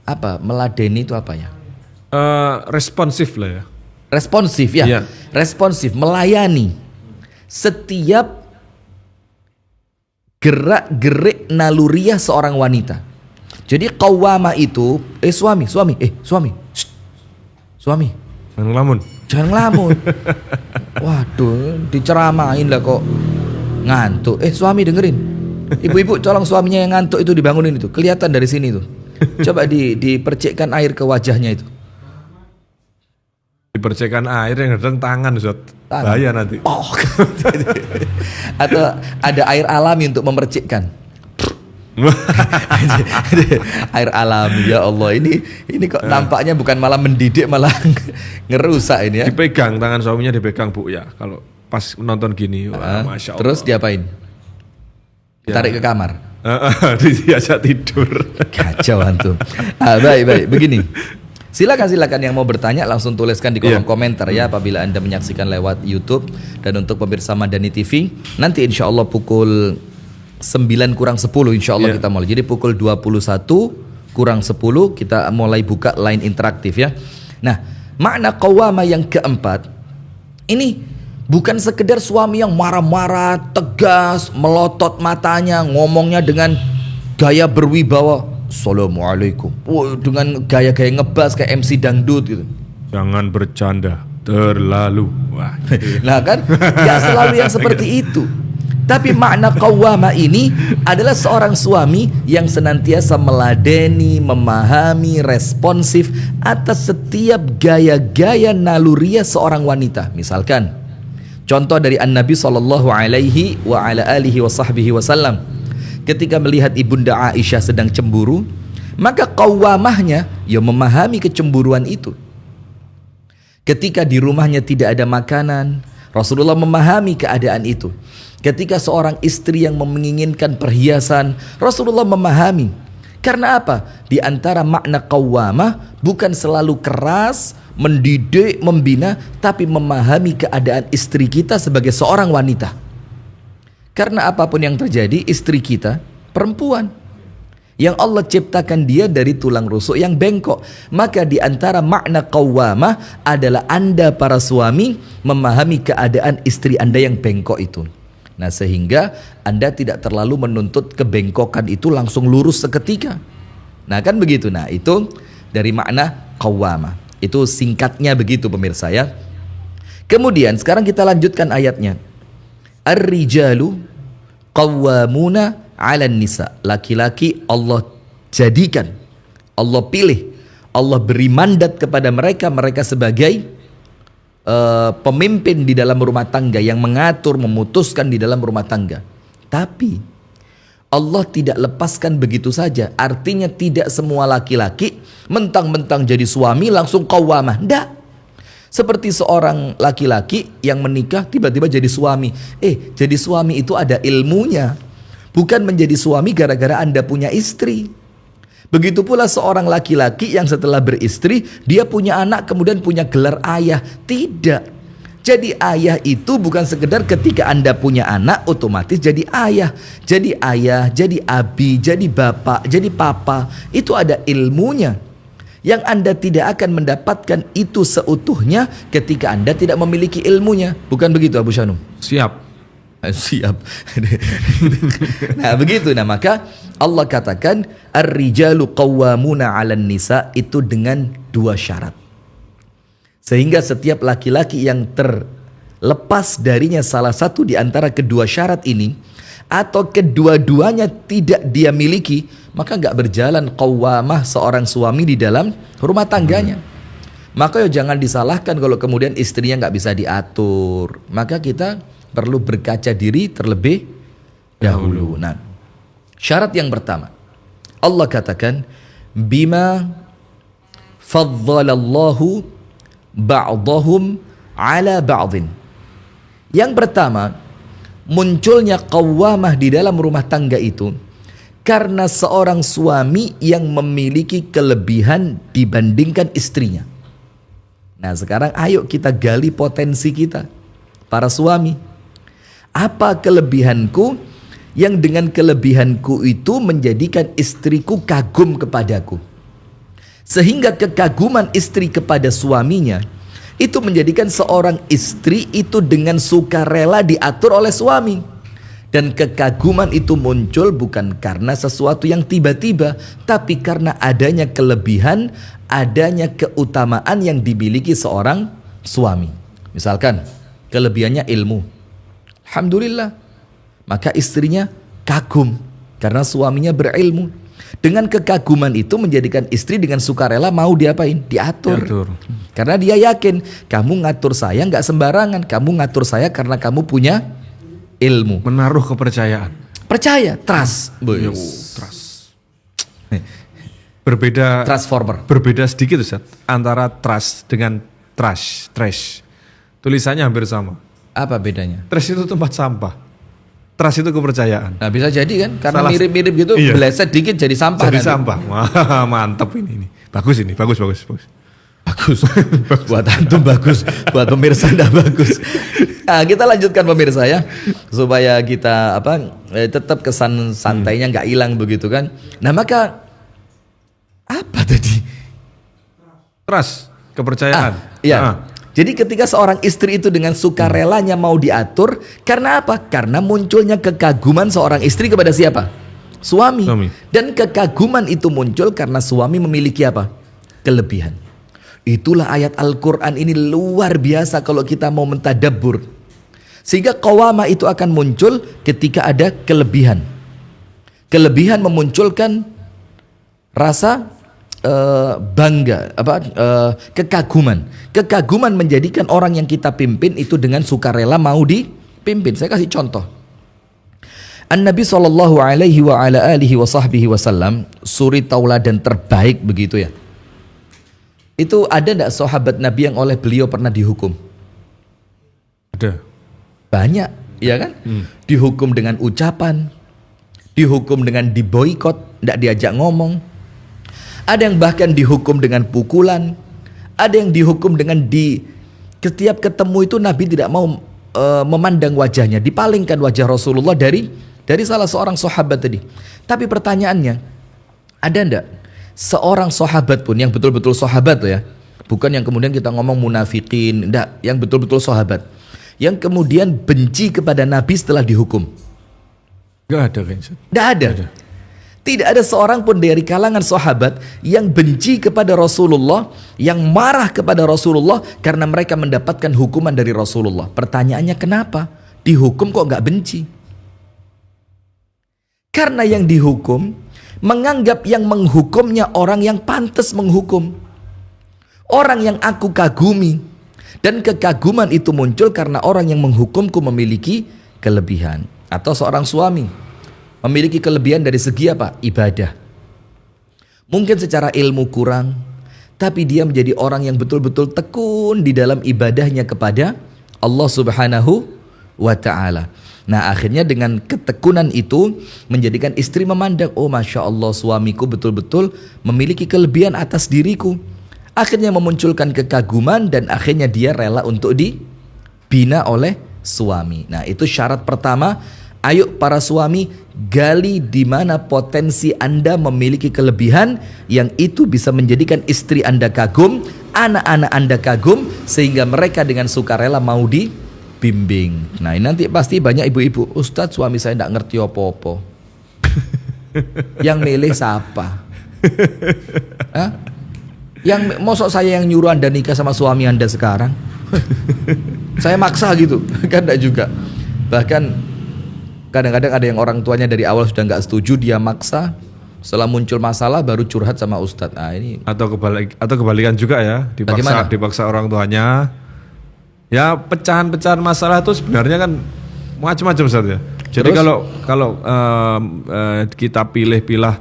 Apa? Meladeni itu apa ya? Responsif lah ya. Responsif ya. Responsif, melayani setiap gerak-gerik naluriah seorang wanita. Jadi qawwamah itu, suami, shh, suami, jangan ngelamun. Waduh, diceramain lah kok ngantuk. Suami dengerin. Ibu-ibu tolong suaminya yang ngantuk itu dibangunin itu. Kelihatan dari sini tuh. Coba dipercikkan air ke wajahnya itu. Dipercikkan air yang datang tangan, Ustaz. Bahaya nanti. Oh. Atau ada air alami untuk memercikkan. Air alami, ya Allah, ini kok nampaknya bukan malah mendidik, malah ngerusak ini ya. Dipegang tangan suaminya, dipegang Bu ya. Kalau pas nonton gini, wah, Masya Allah. Terus diapain? Tarik ke kamar. Diajak tidur. Kacau antum. Baik, begini. Silakan yang mau bertanya langsung tuliskan di kolom komentar ya apabila Anda menyaksikan lewat YouTube. Dan untuk pemirsa Madani TV, nanti insya Allah pukul 9 kurang 10 insya Allah kita mulai. Jadi pukul 21 kurang 10 kita mulai buka line interaktif ya. Nah, makna qawwamah yang keempat, ini bukan sekedar suami yang marah-marah, tegas, melotot matanya, ngomongnya dengan gaya berwibawa, Assalamualaikum, dengan gaya-gaya ngebas kayak MC dangdut gitu. Jangan bercanda terlalu. Wah. Nah kan, ya selalu yang seperti itu. Tapi makna qawwamah ini adalah seorang suami yang senantiasa meladeni, memahami, responsif atas setiap gaya-gaya naluriah seorang wanita. Misalkan, contoh dari An-Nabi SAW, ketika melihat Ibunda Aisyah sedang cemburu, maka qawwamahnya ya memahami kecemburuan itu. Ketika di rumahnya tidak ada makanan, Rasulullah memahami keadaan itu. Ketika seorang istri yang menginginkan perhiasan, Rasulullah memahami. Karena apa? Di antara makna qawwamah bukan selalu keras, mendidik, membina, tapi memahami keadaan istri kita sebagai seorang wanita. Karena apapun yang terjadi, istri kita perempuan. Yang Allah ciptakan dia dari tulang rusuk yang bengkok. Maka di antara makna qawwamah adalah Anda para suami memahami keadaan istri Anda yang bengkok itu. Nah, sehingga Anda tidak terlalu menuntut kebengkokan itu langsung lurus seketika. Nah, kan begitu. Nah, itu dari makna qawwamah. Itu singkatnya begitu pemirsa ya. Kemudian sekarang kita lanjutkan ayatnya. Ar-rijalu qawwamuna 'alan nisa. Laki-laki Allah jadikan, Allah pilih, Allah beri mandat kepada mereka, mereka sebagai pemimpin di dalam rumah tangga, yang mengatur, memutuskan di dalam rumah tangga. Tapi Allah tidak lepaskan begitu saja. Artinya tidak semua laki-laki mentang-mentang jadi suami langsung qawwamah. Tidak. Seperti seorang laki-laki yang menikah tiba-tiba jadi suami. Jadi suami itu ada ilmunya. Bukan menjadi suami gara-gara Anda punya istri. Begitu pula seorang laki-laki yang setelah beristri, dia punya anak kemudian punya gelar ayah. Tidak. Jadi ayah itu bukan sekedar ketika Anda punya anak otomatis jadi ayah. Jadi ayah, jadi abi, jadi bapak, jadi papa. Itu ada ilmunya. Yang Anda tidak akan mendapatkan itu seutuhnya ketika Anda tidak memiliki ilmunya. Bukan begitu Abu Syanum? Siap. Siap. Nah begitu. Nah maka Allah katakan ar-rijalu qawwamuna 'alan nisa, itu dengan dua syarat. Sehingga setiap laki-laki yang terlepas darinya salah satu di antara kedua syarat ini, atau kedua-duanya tidak dia miliki, maka nggak berjalan qawwamah seorang suami di dalam rumah tangganya. Maka jangan disalahkan kalau kemudian istrinya nggak bisa diatur. Maka kita perlu berkaca diri terlebih dahulu. Nah, syarat yang pertama, Allah katakan bima faddalallahu ba'dahum ala ba'dhin. Yang pertama, munculnya qawwamah di dalam rumah tangga itu karena seorang suami yang memiliki kelebihan dibandingkan istrinya. Nah, sekarang ayo kita gali potensi kita, para suami. Apa kelebihanku yang dengan kelebihanku itu menjadikan istriku kagum kepadaku? Sehingga kekaguman istri kepada suaminya itu menjadikan seorang istri itu dengan sukarela diatur oleh suami. Dan kekaguman itu muncul bukan karena sesuatu yang tiba-tiba, tapi karena adanya kelebihan, adanya keutamaan yang dimiliki seorang suami. Misalkan kelebihannya ilmu, alhamdulillah, maka istrinya kagum karena suaminya berilmu. Dengan kekaguman itu menjadikan istri dengan sukarela mau diapain? Diatur. Karena dia yakin kamu ngatur saya nggak sembarangan, kamu ngatur saya karena kamu punya ilmu. Menaruh kepercayaan. Percaya, trust. Trust. Berbeda. Transformer. Berbeda sedikit Ustaz antara trust dengan trash. Tulisannya hampir sama. Apa bedanya? Trash itu tempat sampah. Trust itu kepercayaan. Nah bisa jadi kan, karena mirip-mirip gitu, iya. Beleset dikit jadi sampah. Jadi sampah. Wah, mantap ini. Bagus ini, bagus. Buat antum bagus, buat pemirsa enggak bagus. Nah, kita lanjutkan pemirsa ya, supaya kita tetap kesan santainya nggak hilang begitu kan. Nah maka apa tadi? Trust, kepercayaan. Iya. Jadi ketika seorang istri itu dengan sukarelanya mau diatur, karena apa? Karena munculnya kekaguman seorang istri kepada siapa? Suami. Dan kekaguman itu muncul karena suami memiliki apa? Kelebihan. Itulah ayat Al-Quran ini luar biasa kalau kita mau mentadabbur. Sehingga qawamah itu akan muncul ketika ada kelebihan. Kelebihan memunculkan rasa bangga, kekaguman menjadikan orang yang kita pimpin itu dengan sukarela mau dipimpin. Saya kasih contoh. An-Nabi sallallahu alaihi wa ala alihi wa sahbihi wasallam, suri tauladan terbaik begitu ya. Itu ada enggak sahabat Nabi yang oleh beliau pernah dihukum? Ada. Banyak, ya kan? Dihukum dengan ucapan, dihukum dengan diboikot, enggak diajak ngomong. Ada yang bahkan dihukum dengan pukulan. Ada yang dihukum dengan setiap ketemu itu Nabi tidak mau memandang wajahnya, dipalingkan wajah Rasulullah dari salah seorang sahabat tadi. Tapi pertanyaannya, Ada ndak seorang sahabat pun yang betul-betul sahabat ya, bukan yang kemudian kita ngomong munafikin, ndak, yang betul-betul sahabat, yang kemudian benci kepada Nabi setelah dihukum? Nggak ada kayaknya. Nggak ada. Tidak ada seorang pun dari kalangan sahabat yang benci kepada Rasulullah, yang marah kepada Rasulullah karena mereka mendapatkan hukuman dari Rasulullah. Pertanyaannya, kenapa? Dihukum kok nggak benci? Karena yang dihukum menganggap yang menghukumnya orang yang pantas menghukum. Orang yang aku kagumi. Dan kekaguman itu muncul karena orang yang menghukumku memiliki kelebihan. Atau seorang suami memiliki kelebihan dari segi apa? Ibadah. Mungkin secara ilmu kurang, tapi dia menjadi orang yang betul-betul tekun di dalam ibadahnya kepada Allah Subhanahu wa ta'ala. Nah, akhirnya dengan ketekunan itu menjadikan istri memandang, oh Masya Allah, suamiku betul-betul memiliki kelebihan atas diriku. Akhirnya memunculkan kekaguman dan akhirnya dia rela untuk dibina oleh suami. Nah, itu syarat pertama. Ayo para suami, gali di mana potensi Anda memiliki kelebihan yang itu bisa menjadikan istri Anda kagum, anak-anak Anda kagum, sehingga mereka dengan sukarela mau dibimbing. Nah, ini nanti pasti banyak ibu-ibu, Ustadz, suami saya tidak ngerti apa-apa. Yang milih siapa? Hah? Yang mosok saya yang nyuruh Anda nikah sama suami Anda sekarang? Saya maksa gitu, kan enggak juga. Bahkan kadang-kadang ada yang orang tuanya dari awal sudah nggak setuju, dia maksa, setelah muncul masalah baru curhat sama Ustadz. Ah, ini atau kebalikan juga ya, dipaksa orang tuanya. Ya, pecahan-pecahan masalah itu sebenarnya kan macam-macam, Ustadz ya. Jadi kalau kita pilih-pilih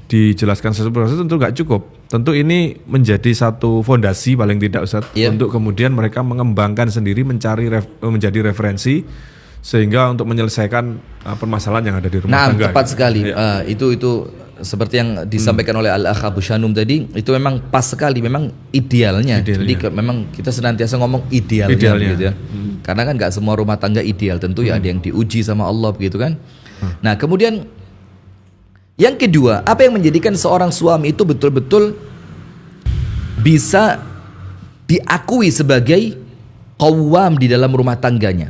dijelaskan sesuatu proses tentu nggak cukup. Tentu ini menjadi satu fondasi paling tidak, Ustadz, untuk kemudian mereka mengembangkan sendiri, menjadi referensi sehingga untuk menyelesaikan permasalahan yang ada di rumah tangga. Nah, tepat sekali. Itu seperti yang disampaikan oleh Al-Akh Abu Shanum tadi, itu memang pas sekali, memang idealnya. Jadi memang kita senantiasa ngomong idealnya. Gitu ya. Karena kan nggak semua rumah tangga ideal, tentu ya ada yang diuji sama Allah begitu kan. Nah, kemudian yang kedua, apa yang menjadikan seorang suami itu betul-betul bisa diakui sebagai qawwam di dalam rumah tangganya?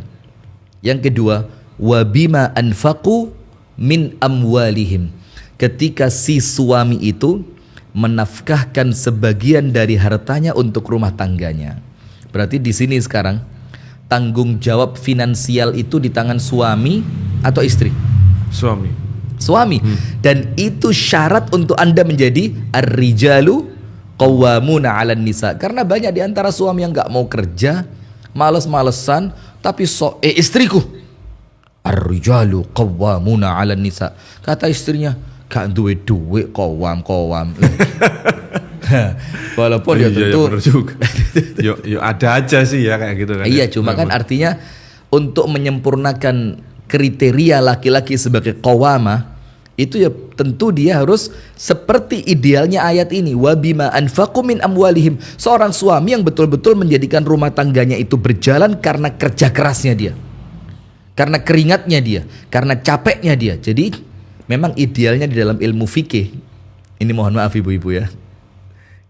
Yang kedua, wabima anfaqu min amwalihim. Ketika si suami itu menafkahkan sebagian dari hartanya untuk rumah tangganya. Berarti di sini sekarang tanggung jawab finansial itu di tangan suami atau istri? Suami. Dan itu syarat untuk Anda menjadi ar-rijalu qawwamuna 'alan nisa. Karena banyak di antara suami yang enggak mau kerja, males-malesan, tapi istriku ar-rijalu qawwamuna 'alan nisa. Kata istrinya, gak duwe duit qawwam. Walaupun ya tentu yo ada aja sih ya kayak gitu kan. Iya, cuma kan artinya untuk menyempurnakan kriteria laki-laki sebagai qawwamah itu ya tentu dia harus seperti idealnya ayat ini, wabima anfaqu min amwalihim. Seorang suami yang betul-betul menjadikan rumah tangganya itu berjalan karena kerja kerasnya dia, karena keringatnya dia, karena capeknya dia. Jadi memang idealnya di dalam ilmu fikih ini, mohon maaf ibu-ibu ya,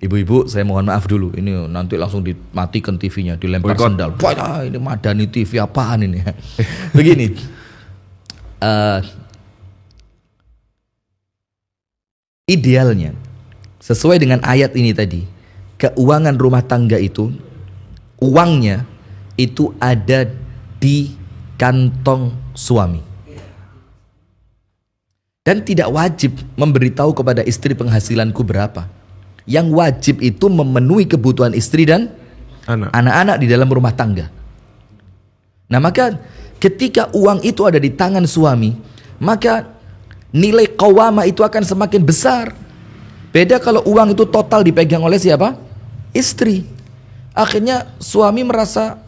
ibu-ibu saya mohon maaf dulu, ini nanti langsung dimatikan TV-nya, dilempar sendal. Wah, ini Madani TV apaan ini? Begini, idealnya sesuai dengan ayat ini tadi, keuangan rumah tangga itu, uangnya itu ada di kantong suami, dan tidak wajib memberitahu kepada istri penghasilanku berapa. Yang wajib itu memenuhi kebutuhan istri dan anak-anak di dalam rumah tangga. Nah, maka ketika uang itu ada di tangan suami, maka nilai qawwamah itu akan semakin besar. Beda kalau uang itu total dipegang oleh siapa? Istri. Akhirnya suami merasa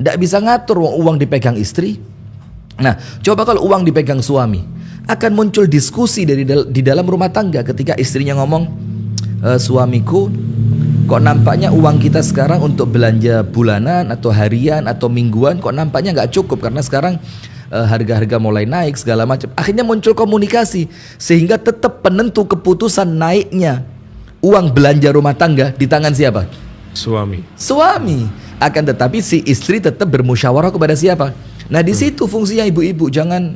tidak bisa ngatur uang dipegang istri. Nah, coba kalau uang dipegang suami, akan muncul diskusi di dalam rumah tangga ketika istrinya ngomong, suamiku, kok nampaknya uang kita sekarang untuk belanja bulanan atau harian atau mingguan kok nampaknya nggak cukup, karena sekarang harga-harga mulai naik segala macam. Akhirnya muncul komunikasi sehingga tetap penentu keputusan naiknya uang belanja rumah tangga di tangan siapa? Suami. Suami. Akan tetapi si istri tetap bermusyawarah kepada siapa? Nah di situ fungsinya ibu-ibu, jangan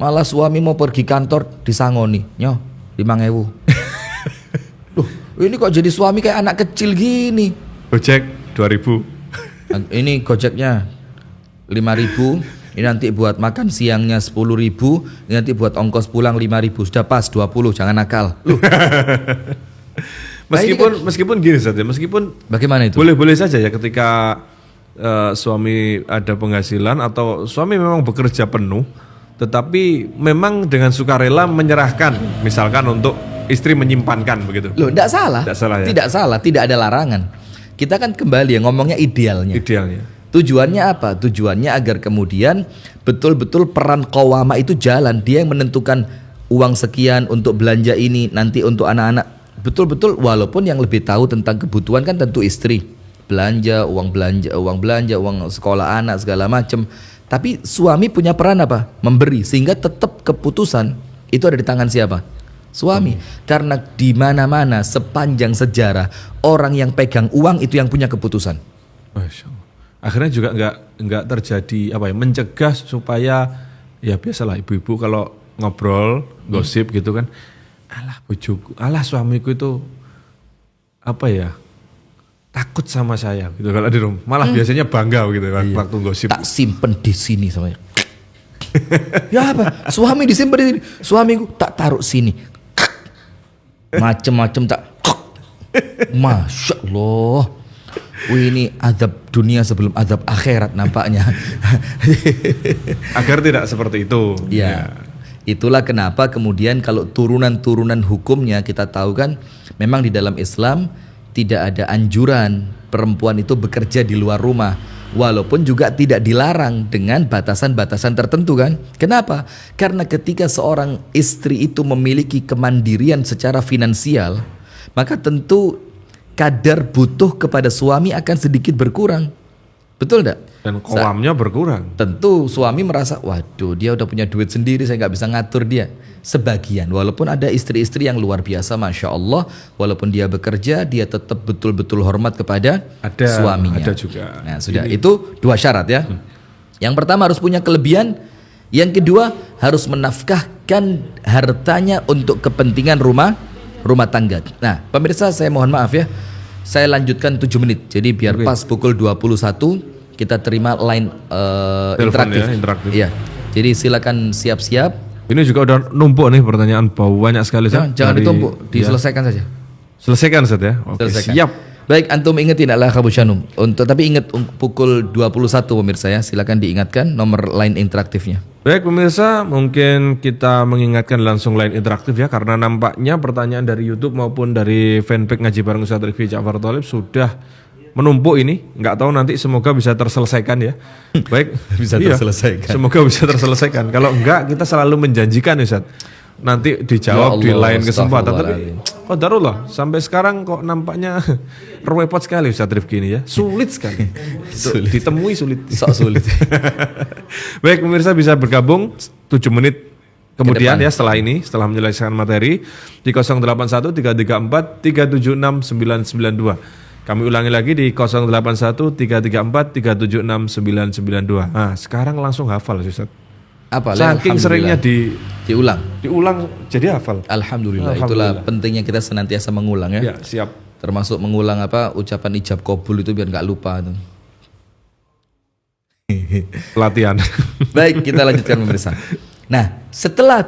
malah suami mau pergi kantor disangoni, nyoh 5.000. Loh, ini kok jadi suami kayak anak kecil gini? Gojek 2.000. Ini gojeknya 5.000, ini nanti buat makan siangnya 10.000, ini nanti buat ongkos pulang 5.000, sudah pas 20, jangan nakal. Loh. Meskipun gini saja, meskipun bagaimana itu? Boleh-boleh saja ya ketika suami ada penghasilan atau suami memang bekerja penuh, tetapi memang dengan sukarela menyerahkan, misalkan untuk istri menyimpankan begitu. Loh, tidak salah. Tidak salah ya? Tidak salah, tidak ada larangan. Kita kan kembali ya ngomongnya idealnya. Idealnya. Tujuannya apa? Tujuannya agar kemudian betul-betul peran qawamah itu jalan. Dia yang menentukan uang sekian untuk belanja ini, nanti untuk anak-anak. Betul-betul, walaupun yang lebih tahu tentang kebutuhan kan tentu istri. Uang belanja, uang sekolah anak segala macam. Tapi suami punya peran apa? Memberi, sehingga tetap keputusan itu ada di tangan siapa? Suami. Karena di mana-mana sepanjang sejarah orang yang pegang uang itu yang punya keputusan. Masya Allah. Akhirnya juga nggak terjadi mencegah supaya ya biasalah ibu-ibu kalau ngobrol gosip gitu kan, alah bojoku, alah suamiku itu takut sama saya gitu kalau di rumah, malah biasanya bangga gitu kan waktu gosip. Tak simpen di sini sama ya apa? Suami disimpan di sini, suamiku tak taruh sini, macem-macem tak. Masya Allah. Wih, ini azab dunia sebelum azab akhirat nampaknya. Agar tidak seperti itu. Ya. Itulah kenapa kemudian kalau turunan-turunan hukumnya kita tahu kan memang di dalam Islam tidak ada anjuran perempuan itu bekerja di luar rumah, walaupun juga tidak dilarang dengan batasan-batasan tertentu kan. Kenapa? Karena ketika seorang istri itu memiliki kemandirian secara finansial, maka tentu kadar butuh kepada suami akan sedikit berkurang. Betul enggak? Dan qawamnya berkurang. Tentu suami merasa, waduh dia udah punya duit sendiri, saya nggak bisa ngatur dia. Sebagian, walaupun ada istri-istri yang luar biasa, Masya Allah, walaupun dia bekerja, dia tetap betul-betul hormat kepada suaminya. Ada juga. Nah sudah, itu dua syarat ya. Yang pertama harus punya kelebihan, yang kedua harus menafkahkan hartanya untuk kepentingan rumah tangga. Nah pemirsa, saya mohon maaf ya, saya lanjutkan 7 menit. Jadi biar pas pukul 21 kita terima line interaktif. Ya, interaktif. Iya. Jadi silakan siap-siap. Ini juga udah numpuk nih pertanyaan, banyak sekali. Jangan ditumpuk, diselesaikan saja. Selesaikan Ustaz ya. Oke, Selesaikan. siap. Baik, antum ingetin Allah Abu Syanum. Tapi ingat pukul 21 pemirsa ya. Silakan diingatkan nomor line interaktifnya. Baik pemirsa, mungkin kita mengingatkan langsung line interaktif ya, karena nampaknya pertanyaan dari YouTube maupun dari fanpage Ngaji Bareng Ustaz Rifki Ja'far Thalib sudah menumpuk ini. Nggak tahu nanti, semoga bisa terselesaikan ya. Baik, bisa terselesaikan. Semoga bisa terselesaikan. Kalau enggak, kita selalu menjanjikan Ustaz, nanti dijawab di lain kesempatan. Tapi qadarullah, sampai sekarang kok nampaknya repot sekali Ustaz Rifki ini ya. Sulit sekali. Ditemui sulit. Sok sulit. Baik pemirsa, bisa bergabung 7 menit kemudian ya, setelah menyelesaikan materi di 081 334 376 992. Kami ulangi lagi di 081 334 376 992. Nah, sekarang langsung hafal Ustaz. Apa? Saking seringnya diulang jadi hafal. Alhamdulillah. Itulah pentingnya kita senantiasa mengulang ya. Ya, siap. Termasuk mengulang ucapan ijab qabul itu biar nggak lupa tuh. Pelatihan. Baik, kita lanjutkan pemirsa. Nah, setelah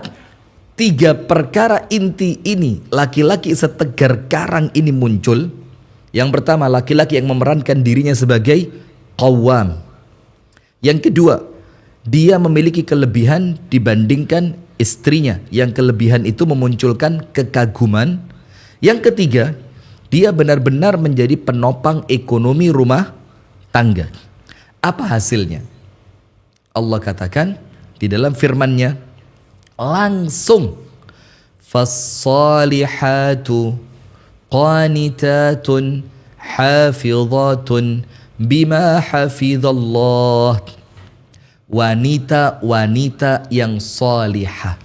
3 perkara inti ini, laki-laki setegar karang ini muncul. Yang pertama, laki-laki yang memerankan dirinya sebagai qawwam. Yang kedua, dia memiliki kelebihan dibandingkan istrinya, yang kelebihan itu memunculkan kekaguman. Yang ketiga, dia benar-benar menjadi penopang ekonomi rumah tangga. Apa hasilnya? Allah katakan di dalam firman-Nya langsung, fas-salihatu qanitatun hafizatun bima hafizallah wanita-wanita yang salihah.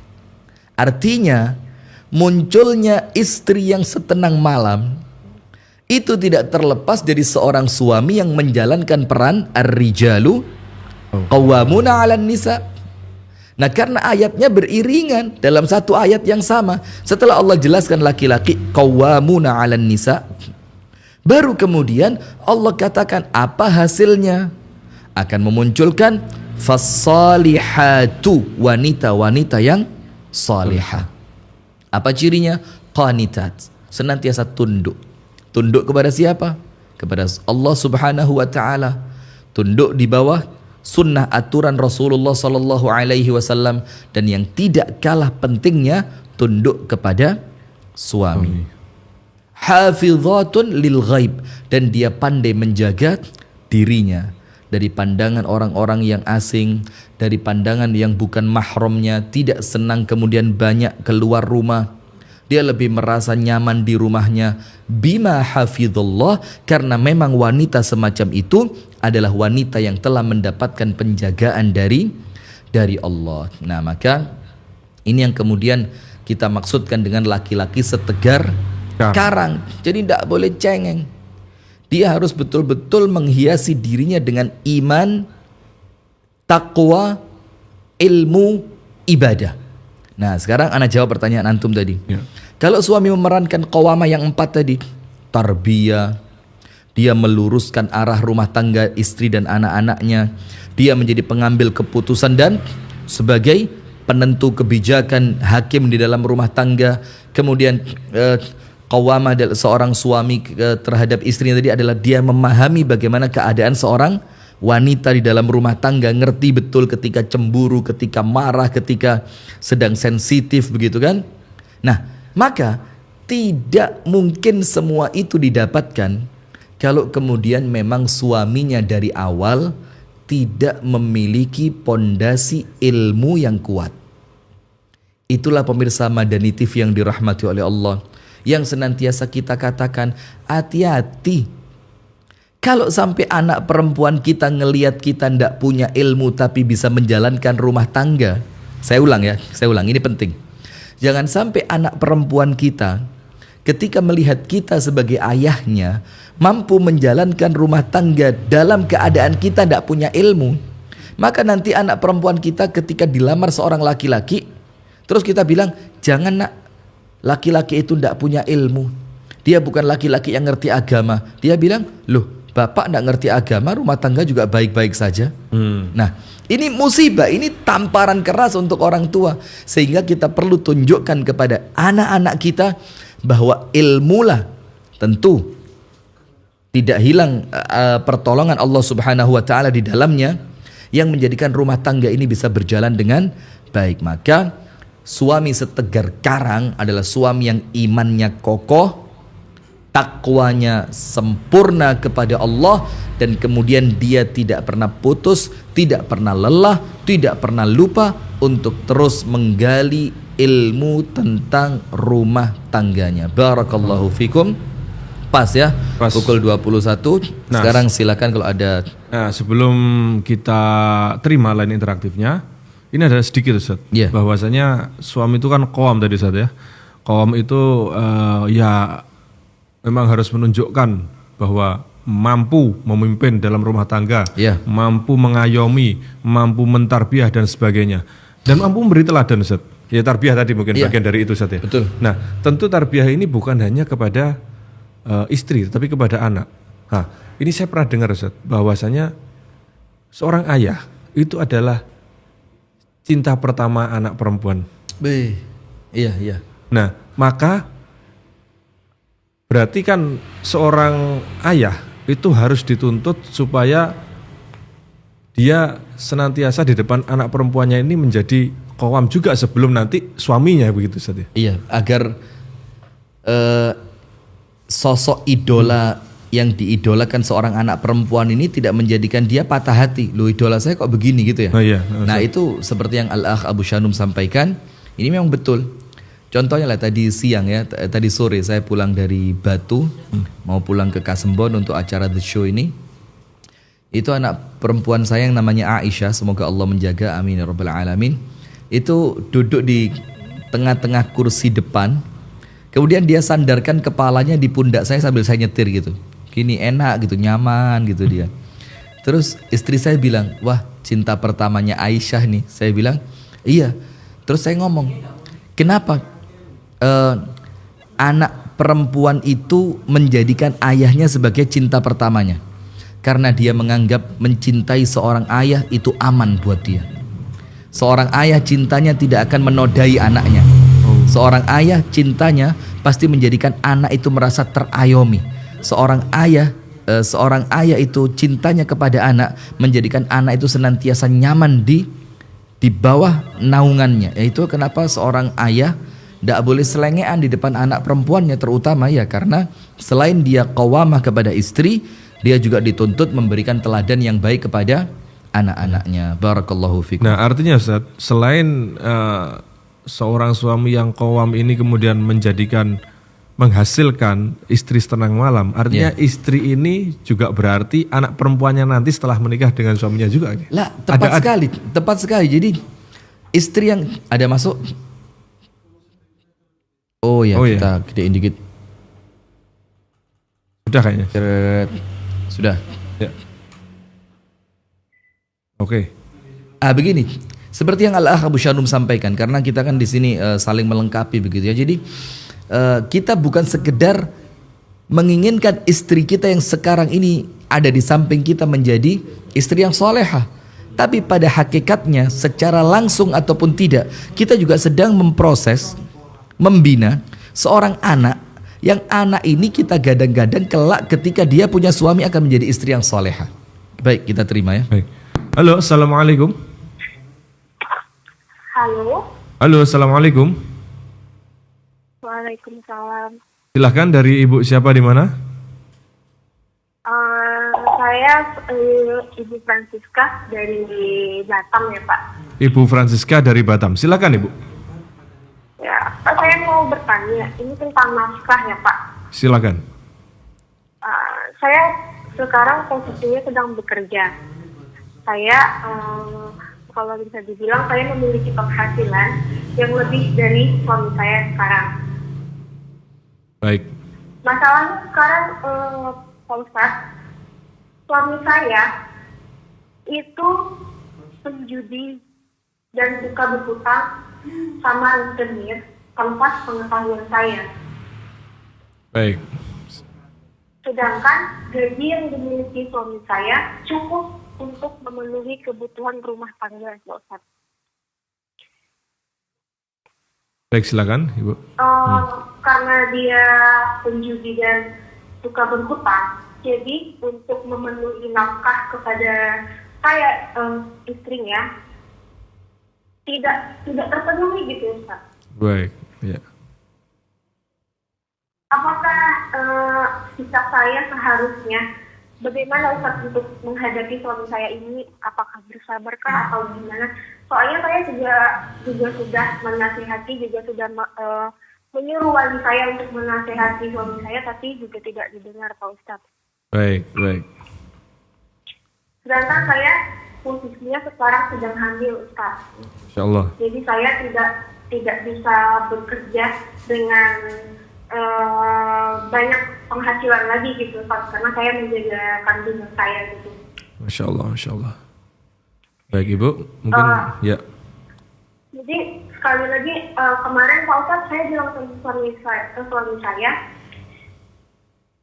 Artinya munculnya istri yang setenang malam itu tidak terlepas dari seorang suami yang menjalankan peran ar-rijalu qawwamuna 'alan nisa. Nah, karena ayatnya beriringan dalam satu ayat yang sama. Setelah Allah jelaskan laki-laki qawwamuna 'alan nisa, baru kemudian Allah katakan apa hasilnya? Akan memunculkan fassalihatu, wanita-wanita yang salihah. Apa cirinya? Qanitat, senantiasa tunduk. Tunduk kepada siapa? Kepada Allah Subhanahu wa taala. Tunduk di bawah sunnah aturan Rasulullah sallallahu alaihi wasallam, dan yang tidak kalah pentingnya tunduk kepada suami. Hafizatun lil ghaib, dan dia pandai menjaga dirinya dari pandangan orang-orang yang asing, dari pandangan yang bukan mahramnya, tidak senang kemudian banyak keluar rumah. Dia lebih merasa nyaman di rumahnya. Bima hafizullah, karena memang wanita semacam itu adalah wanita yang telah mendapatkan penjagaan dari Allah. Nah, maka ini yang kemudian kita maksudkan dengan laki-laki setegar karang. Jadi tidak boleh cengeng. Dia harus betul-betul menghiasi dirinya dengan iman, takwa, ilmu, ibadah. Nah, sekarang ana jawab pertanyaan antum tadi. Ya. Kalau suami memerankan qawamah yang 4 tadi, tarbiyah, dia meluruskan arah rumah tangga istri dan anak-anaknya, dia menjadi pengambil keputusan dan sebagai penentu kebijakan, hakim di dalam rumah tangga. Kemudian qawamah seorang suami terhadap istrinya tadi adalah dia memahami bagaimana keadaan seorang wanita di dalam rumah tangga, ngerti betul ketika cemburu, ketika marah, ketika sedang sensitif, begitu kan? Nah, maka tidak mungkin semua itu didapatkan kalau kemudian memang suaminya dari awal tidak memiliki pondasi ilmu yang kuat. Itulah pemirsa Madani TV yang dirahmati oleh Allah, yang senantiasa kita katakan hati-hati. Kalau sampai anak perempuan kita ngelihat kita ndak punya ilmu tapi bisa menjalankan rumah tangga. Saya ulang, ini penting. Jangan sampai anak perempuan kita ketika melihat kita sebagai ayahnya mampu menjalankan rumah tangga dalam keadaan kita ndak punya ilmu. Maka nanti anak perempuan kita ketika dilamar seorang laki-laki, terus kita bilang, jangan nak, laki-laki itu ndak punya ilmu. Dia bukan laki-laki yang ngerti agama. Dia bilang, loh, bapak ndak ngerti agama, rumah tangga juga baik-baik saja. Nah, ini musibah, ini tamparan keras untuk orang tua. Sehingga kita perlu tunjukkan kepada anak-anak kita bahwa ilmulah tentu tidak hilang pertolongan Allah Subhanahu wa taala di dalamnya yang menjadikan rumah tangga ini bisa berjalan dengan baik. Maka suami setegar karang adalah suami yang imannya kokoh, takwanya sempurna kepada Allah, dan kemudian dia tidak pernah putus, tidak pernah lelah, tidak pernah lupa untuk terus menggali ilmu tentang rumah tangganya. Barakallahu fikum. Pas ya, pas. Pukul 21. Nah, sekarang silakan kalau ada. Nah, sebelum kita terima line interaktifnya, ini ada sedikit Ustaz, bahwasanya suami itu kan qawam tadi Ustaz ya. Qawam itu ya memang harus menunjukkan bahwa mampu memimpin dalam rumah tangga, mampu mengayomi, mampu mentarbiyah dan sebagainya, dan mampu memberi teladan Ustaz. Ya, tarbiyah tadi mungkin bagian dari itu Ustaz ya. Betul. Nah, tentu tarbiyah ini bukan hanya kepada istri, tapi kepada anak. Nah, ini saya pernah dengar Ustaz, bahwasanya seorang ayah itu adalah cinta pertama anak perempuan. Iya. Nah, maka berarti kan seorang ayah itu harus dituntut supaya dia senantiasa di depan anak perempuannya ini menjadi qawam juga sebelum nanti suaminya, begitu Ustaz ya? Iya, agar sosok idola yang diidolakan seorang anak perempuan ini tidak menjadikan dia patah hati. Loh, idola saya kok begini gitu ya. Nah, itu seperti yang Al-Akh Abu Shanum sampaikan, ini memang betul. Contohnya lah tadi siang ya, tadi sore saya pulang dari Batu, mau pulang ke Kasembon untuk acara The Show ini. Itu anak perempuan saya yang namanya Aisyah, semoga Allah menjaga, amin ya rabbal alamin. Itu duduk di tengah-tengah kursi depan. Kemudian dia sandarkan kepalanya di pundak saya sambil saya nyetir gitu. Gini enak gitu, nyaman gitu dia. Terus istri saya bilang, wah cinta pertamanya Aisyah nih. Saya bilang, iya. Terus saya ngomong, kenapa anak perempuan itu menjadikan ayahnya sebagai cinta pertamanya? Karena dia menganggap mencintai seorang ayah itu aman buat dia. Seorang ayah cintanya tidak akan menodai anaknya. Seorang ayah cintanya pasti menjadikan anak itu merasa terayomi. Seorang ayah itu cintanya kepada anak menjadikan anak itu senantiasa nyaman di bawah naungannya. Yaitu kenapa seorang ayah tidak boleh selengean di depan anak perempuannya, terutama ya karena selain dia qawamah kepada istri, dia juga dituntut memberikan teladan yang baik kepada anak-anaknya. Barakallahu fikum. Nah, artinya Ustaz, selain seorang suami yang qawam ini kemudian menghasilkan istri setenang malam, artinya istri ini juga berarti anak perempuannya nanti setelah menikah dengan suaminya juga. Lah, tepat sekali. Jadi istri yang ada masuk. Oh ya, kita gedein dikit. Sudah kayaknya. Sudah. Ya. Oke. Begini, seperti yang Al-Akh Abu Syanum sampaikan, karena kita kan di sini saling melengkapi begitu ya. Jadi kita bukan sekedar menginginkan istri kita yang sekarang ini ada di samping kita menjadi istri yang solehah, tapi pada hakikatnya secara langsung ataupun tidak, kita juga sedang memproses, membina seorang anak yang anak ini kita gadang-gadang kelak ketika dia punya suami akan menjadi istri yang solehah. Baik, kita terima ya. Baik. Halo, assalamualaikum. Halo, assalamualaikum. Waalaikumsalam. Silahkan, dari Ibu siapa di mana? Saya Ibu Francisca dari Batam ya Pak. Ibu Francisca dari Batam. Silakan Ibu. Ya, Pak, saya mau bertanya, ini tentang nafkah ya Pak. Silakan. Saya sekarang posisinya sedang bekerja. Saya kalau bisa dibilang saya memiliki penghasilan yang lebih dari suami saya sekarang. Baik. Masalahnya sekarang Pak Ustadz, suami saya itu penjudi dan suka berhutang sama rentenir tanpa pengetahuan saya. Baik. Sedangkan gaji yang dimiliki suami saya cukup untuk memenuhi kebutuhan rumah tangga, Pak Ustadz. Baik, silakan Ibu. Karena dia penjudi dan suka berhutang, jadi untuk memenuhi nafkah kepada saya istrinya tidak terpenuhi gitu, Ustaz. Baik, ya. Apakah sikap saya seharusnya bagaimana Ustaz untuk menghadapi suami saya ini? Apakah bersabarkah atau gimana? Soalnya saya juga sudah menasihati, juga sudah menyuruh wali saya untuk menasihati suami saya, tapi juga tidak didengar, Pak Ustaz. Baik, baik. Sedangkan saya posisinya sekarang sedang hamil, Ustaz. Insyaallah. Jadi saya tidak bisa bekerja dengan banyak penghasilan lagi gitu, Pak, karena saya menjaga kandungan saya gitu. Masya Allah, Masya Allah. Baik Ibu, mungkin ya. Jadi sekali lagi kemarin Pak Ustadz saya bilang ke suami saya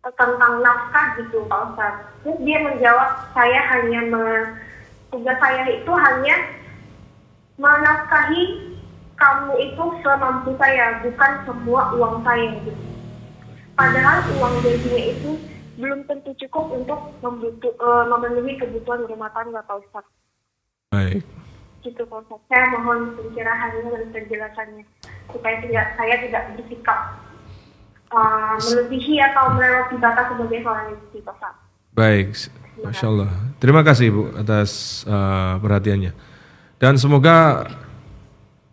tentang nafkah gitu, Pak Ustadz. Terus dia menjawab tugas saya itu hanya menafkahi kamu itu semampu saya, bukan semua uang saya gitu. Padahal uang gajinya itu belum tentu cukup untuk memenuhi kebutuhan rumah tangga, Pak Ustadz. Baik. Gitu, Pak Ustadz. Saya mohon pencerahannya dan penjelasannya supaya saya tidak bersikap melebihi atau melewati batas sebagai seorang istri, Pak Ustadz. Baik, Masya Allah. Terima kasih Ibu atas perhatiannya. Dan semoga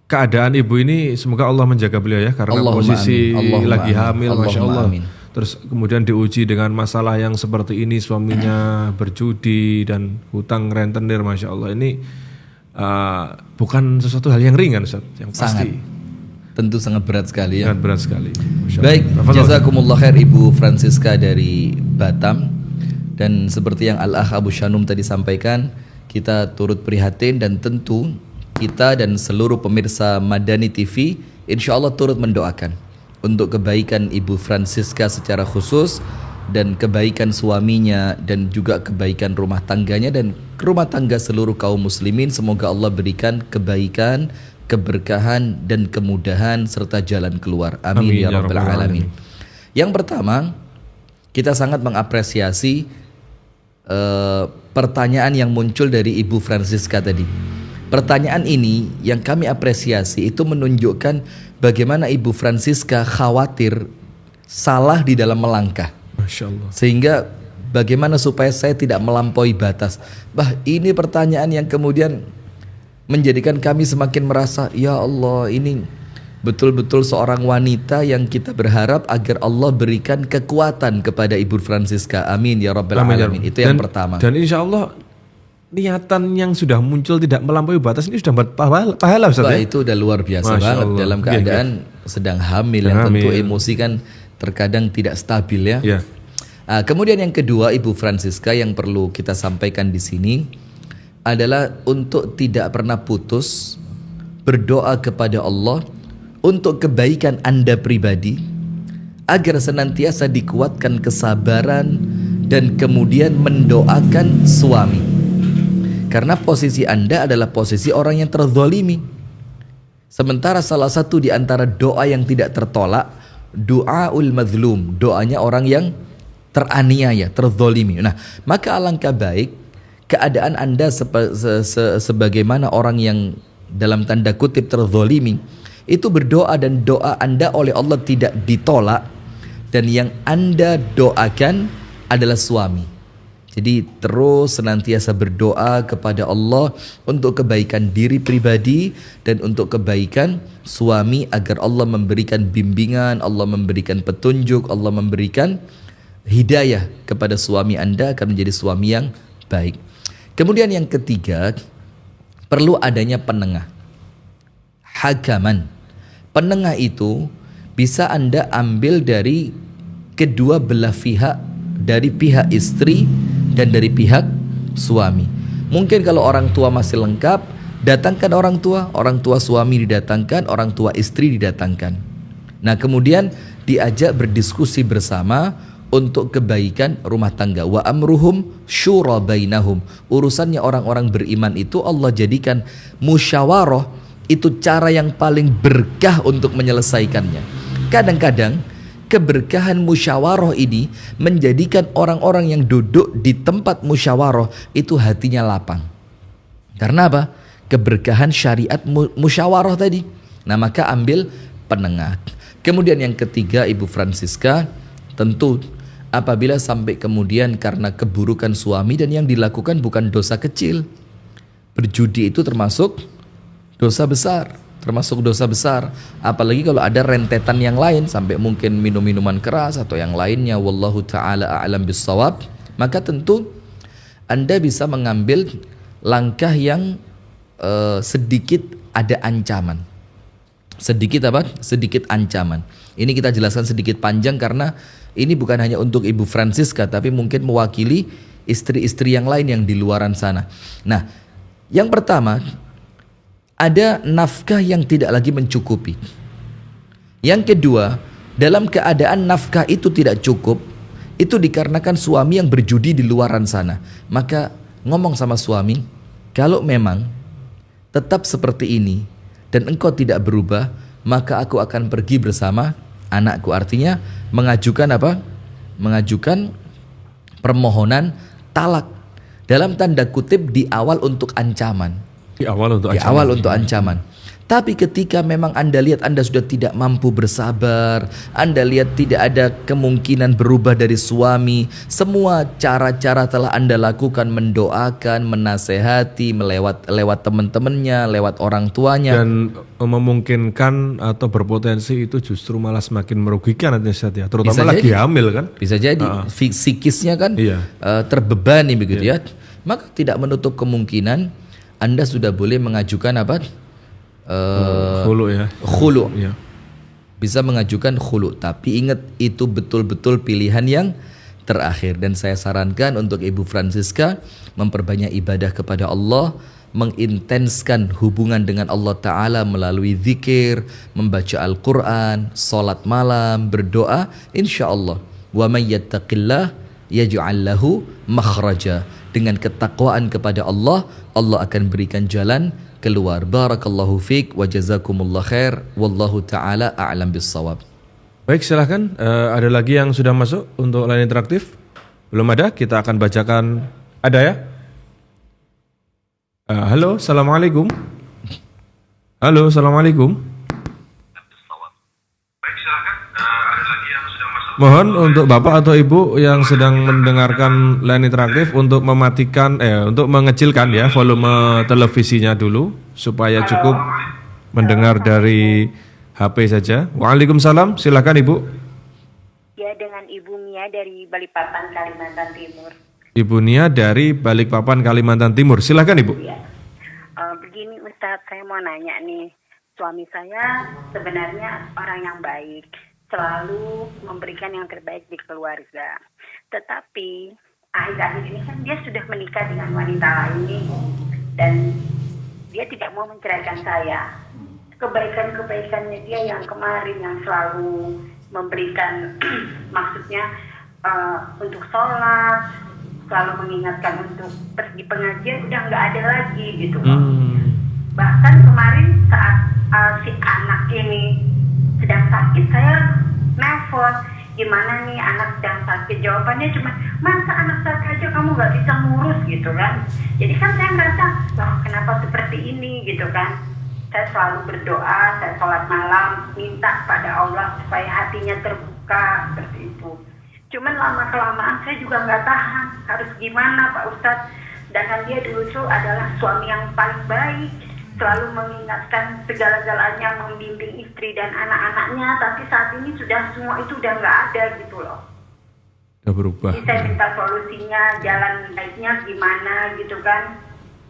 keadaan Ibu ini, semoga Allah menjaga beliau ya, karena Allahumma posisi amin. Allahumma lagi amin. hamil, Allahumma Masya Allah. amin. terus kemudian diuji dengan masalah yang seperti ini, suaminya berjudi dan hutang rentenir, Masya Allah, ini bukan sesuatu hal yang ringan, Ustaz, yang pasti. Tentu sangat berat sekali ya. Sangat berat sekali. Masya Allah. Baik, jazakumullah khair Ibu Francisca dari Batam. Dan seperti yang Al-Akh Abu Shanum tadi sampaikan, kita turut prihatin dan tentu kita dan seluruh pemirsa Madani TV insya Allah turut mendoakan untuk kebaikan Ibu Francisca secara khusus dan kebaikan suaminya dan juga kebaikan rumah tangganya dan rumah tangga seluruh kaum muslimin. Semoga Allah berikan kebaikan, keberkahan dan kemudahan serta jalan keluar. Amin, ya rabbal alamin. Yang pertama, kita sangat mengapresiasi pertanyaan yang muncul dari Ibu Francisca tadi. Pertanyaan ini yang kami apresiasi itu menunjukkan bagaimana Ibu Francisca khawatir salah di dalam melangkah. Masya Allah. Sehingga bagaimana supaya saya tidak melampaui batas. Ini pertanyaan yang kemudian menjadikan kami semakin merasa, ya Allah, ini betul-betul seorang wanita yang kita berharap agar Allah berikan kekuatan kepada Ibu Francisca. Amin ya rabbal alamin. Itu yang pertama. Dan insya Allah niatan yang sudah muncul tidak melampaui batas ini sudah pahala, Ustaz, ya? Itu udah luar biasa Masya banget Allah. dalam keadaan sedang hamil yang tentu emosi kan terkadang tidak stabil ya. Ya. Kemudian yang kedua, Ibu Francisca, yang perlu kita sampaikan di sini adalah untuk tidak pernah putus berdoa kepada Allah untuk kebaikan Anda pribadi, agar senantiasa dikuatkan kesabaran dan kemudian mendoakan suami. Karena posisi Anda adalah posisi orang yang terzolimi. Sementara salah satu di antara doa yang tidak tertolak, doaul mazlum, doanya orang yang teraniaya, terzolimi. Nah, maka alangkah baik keadaan Anda sebagaimana orang yang dalam tanda kutip terzolimi, itu berdoa dan doa Anda oleh Allah tidak ditolak, dan yang Anda doakan adalah suami. Jadi terus senantiasa berdoa kepada Allah untuk kebaikan diri pribadi dan untuk kebaikan suami, agar Allah memberikan bimbingan, Allah memberikan petunjuk, Allah memberikan hidayah kepada suami Anda akan menjadi suami yang baik. Kemudian yang ketiga, perlu adanya penengah. Hakaman. Penengah itu bisa Anda ambil dari kedua belah pihak, dari pihak istri dan dari pihak suami. Mungkin kalau orang tua masih lengkap, datangkan orang tua suami didatangkan, orang tua istri didatangkan. Nah, kemudian diajak berdiskusi bersama untuk kebaikan rumah tangga. Wa amruhum syura bainahum. Urusannya orang-orang beriman itu Allah jadikan musyawarah itu cara yang paling berkah untuk menyelesaikannya. Kadang-kadang keberkahan musyawarah ini menjadikan orang-orang yang duduk di tempat musyawarah itu hatinya lapang. Karena apa? Keberkahan syariat musyawarah tadi. Nah, maka ambil penengah. Kemudian yang ketiga, Ibu Francisca, tentu apabila sampai kemudian karena keburukan suami dan yang dilakukan bukan dosa kecil. Berjudi itu termasuk dosa besar, apalagi kalau ada rentetan yang lain sampai mungkin minum-minuman keras atau yang lainnya, wallahu taala a'lam bissawab. Maka tentu Anda bisa mengambil langkah yang sedikit ada ancaman. Sedikit ancaman. Ini kita jelaskan sedikit panjang karena ini bukan hanya untuk Ibu Francisca, tapi mungkin mewakili istri-istri yang lain yang di luaran sana. Nah, yang pertama, ada nafkah yang tidak lagi mencukupi. Yang kedua, dalam keadaan nafkah itu tidak cukup, itu dikarenakan suami yang berjudi di luaran sana. Maka ngomong sama suami, kalau memang tetap seperti ini dan engkau tidak berubah, maka aku akan pergi bersama anakku. Artinya mengajukan apa? Mengajukan permohonan talak. Dalam tanda kutip di awal untuk ancaman. Di awal untuk ancaman. Tapi ketika memang Anda lihat Anda sudah tidak mampu bersabar, Anda lihat tidak ada kemungkinan berubah dari suami, semua cara-cara telah Anda lakukan, mendoakan, menasehati, lewat teman-temannya, lewat orang tuanya. Dan memungkinkan atau berpotensi itu justru malah semakin merugikan nanti Ustaz ya, terutama Bisa lagi jadi. hamil kan. Bisa jadi psikisnya kan Iya. terbebani begitu ya. Maka tidak menutup kemungkinan Anda sudah boleh mengajukan apa? Khulu ya. Khulu. Iya. Bisa mengajukan khulu, tapi ingat itu betul-betul pilihan yang terakhir. Dan saya sarankan untuk Ibu Francisca memperbanyak ibadah kepada Allah, mengintenskan hubungan dengan Allah Ta'ala melalui zikir, membaca Al-Quran, salat malam, berdoa. Insya Allah, wa may yattaqillah yaj'al lahu makhraja. Dengan ketakwaan kepada Allah, Allah akan berikan jalan keluar. Barakallahu fiik wa jazakumullah khair. Wallahu ta'ala a'lam bissawab. Baik, silahkan. Ada lagi yang sudah masuk untuk line interaktif? Belum ada? Kita akan bacakan. Ada ya? Halo, assalamualaikum. Halo, assalamualaikum. Mohon untuk bapak atau ibu yang sedang mendengarkan line interaktif untuk mematikan, untuk mengecilkan ya volume televisinya dulu supaya cukup mendengar dari HP saja. Waalaikumsalam, silakan ibu. Ya, dengan Ibu Mia dari Balikpapan, Kalimantan Timur. Ibu Nia dari Balikpapan, Kalimantan Timur. Silakan ibu. Ya, begini Ustadz, saya mau nanya nih, suami saya sebenarnya orang yang baik, selalu memberikan yang terbaik di keluarga. Tetapi akhir-akhir ini kan dia sudah menikah dengan wanita lain dan dia tidak mau menceraikan saya. Kebaikan-kebaikannya dia yang kemarin yang selalu memberikan maksudnya untuk sholat, selalu mengingatkan untuk pergi pengajian udah nggak ada lagi gitu. Bahkan kemarin saat si anak ini sedang sakit, saya nelfon, gimana nih anak sedang sakit, jawabannya cuma, masa anak sakit aja kamu nggak bisa ngurus gitu kan. Jadi kan saya merasa, loh kenapa seperti ini gitu kan. Saya selalu berdoa, saya sholat malam, minta pada Allah supaya hatinya terbuka seperti itu. Cuman lama-kelamaan saya juga nggak tahan, harus gimana Pak Ustadz. Sedangkan dia dulu tuh adalah suami yang paling baik, selalu mengingatkan segala-galanya, membimbing istri dan anak-anaknya, tapi saat ini sudah semua itu udah nggak ada gitu loh. Udah berubah. Jadi saya minta solusinya, jalan baiknya gimana gitu kan.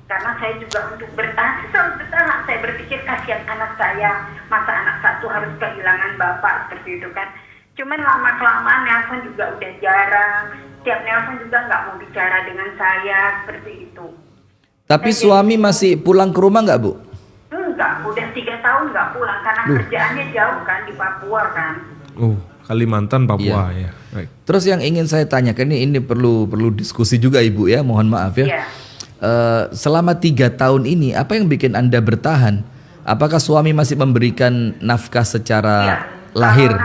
Karena saya juga untuk bertahan, selalu bertahan. Saya berpikir kasihan anak saya, masa anak satu harus kehilangan bapak seperti itu kan. Cuman lama-kelamaan nelpon juga udah jarang, tiap nelpon juga nggak mau bicara dengan saya seperti itu. Tapi suami masih pulang ke rumah nggak Bu? Enggak, udah 3 tahun nggak pulang karena kerjaannya jauh kan di Papua kan. Kalimantan, Papua ya. Baik. Terus yang ingin saya tanyakan ini perlu diskusi juga Ibu ya, mohon maaf ya. Iya. Selama 3 tahun ini apa yang bikin Anda bertahan? Apakah suami masih memberikan nafkah secara lahir?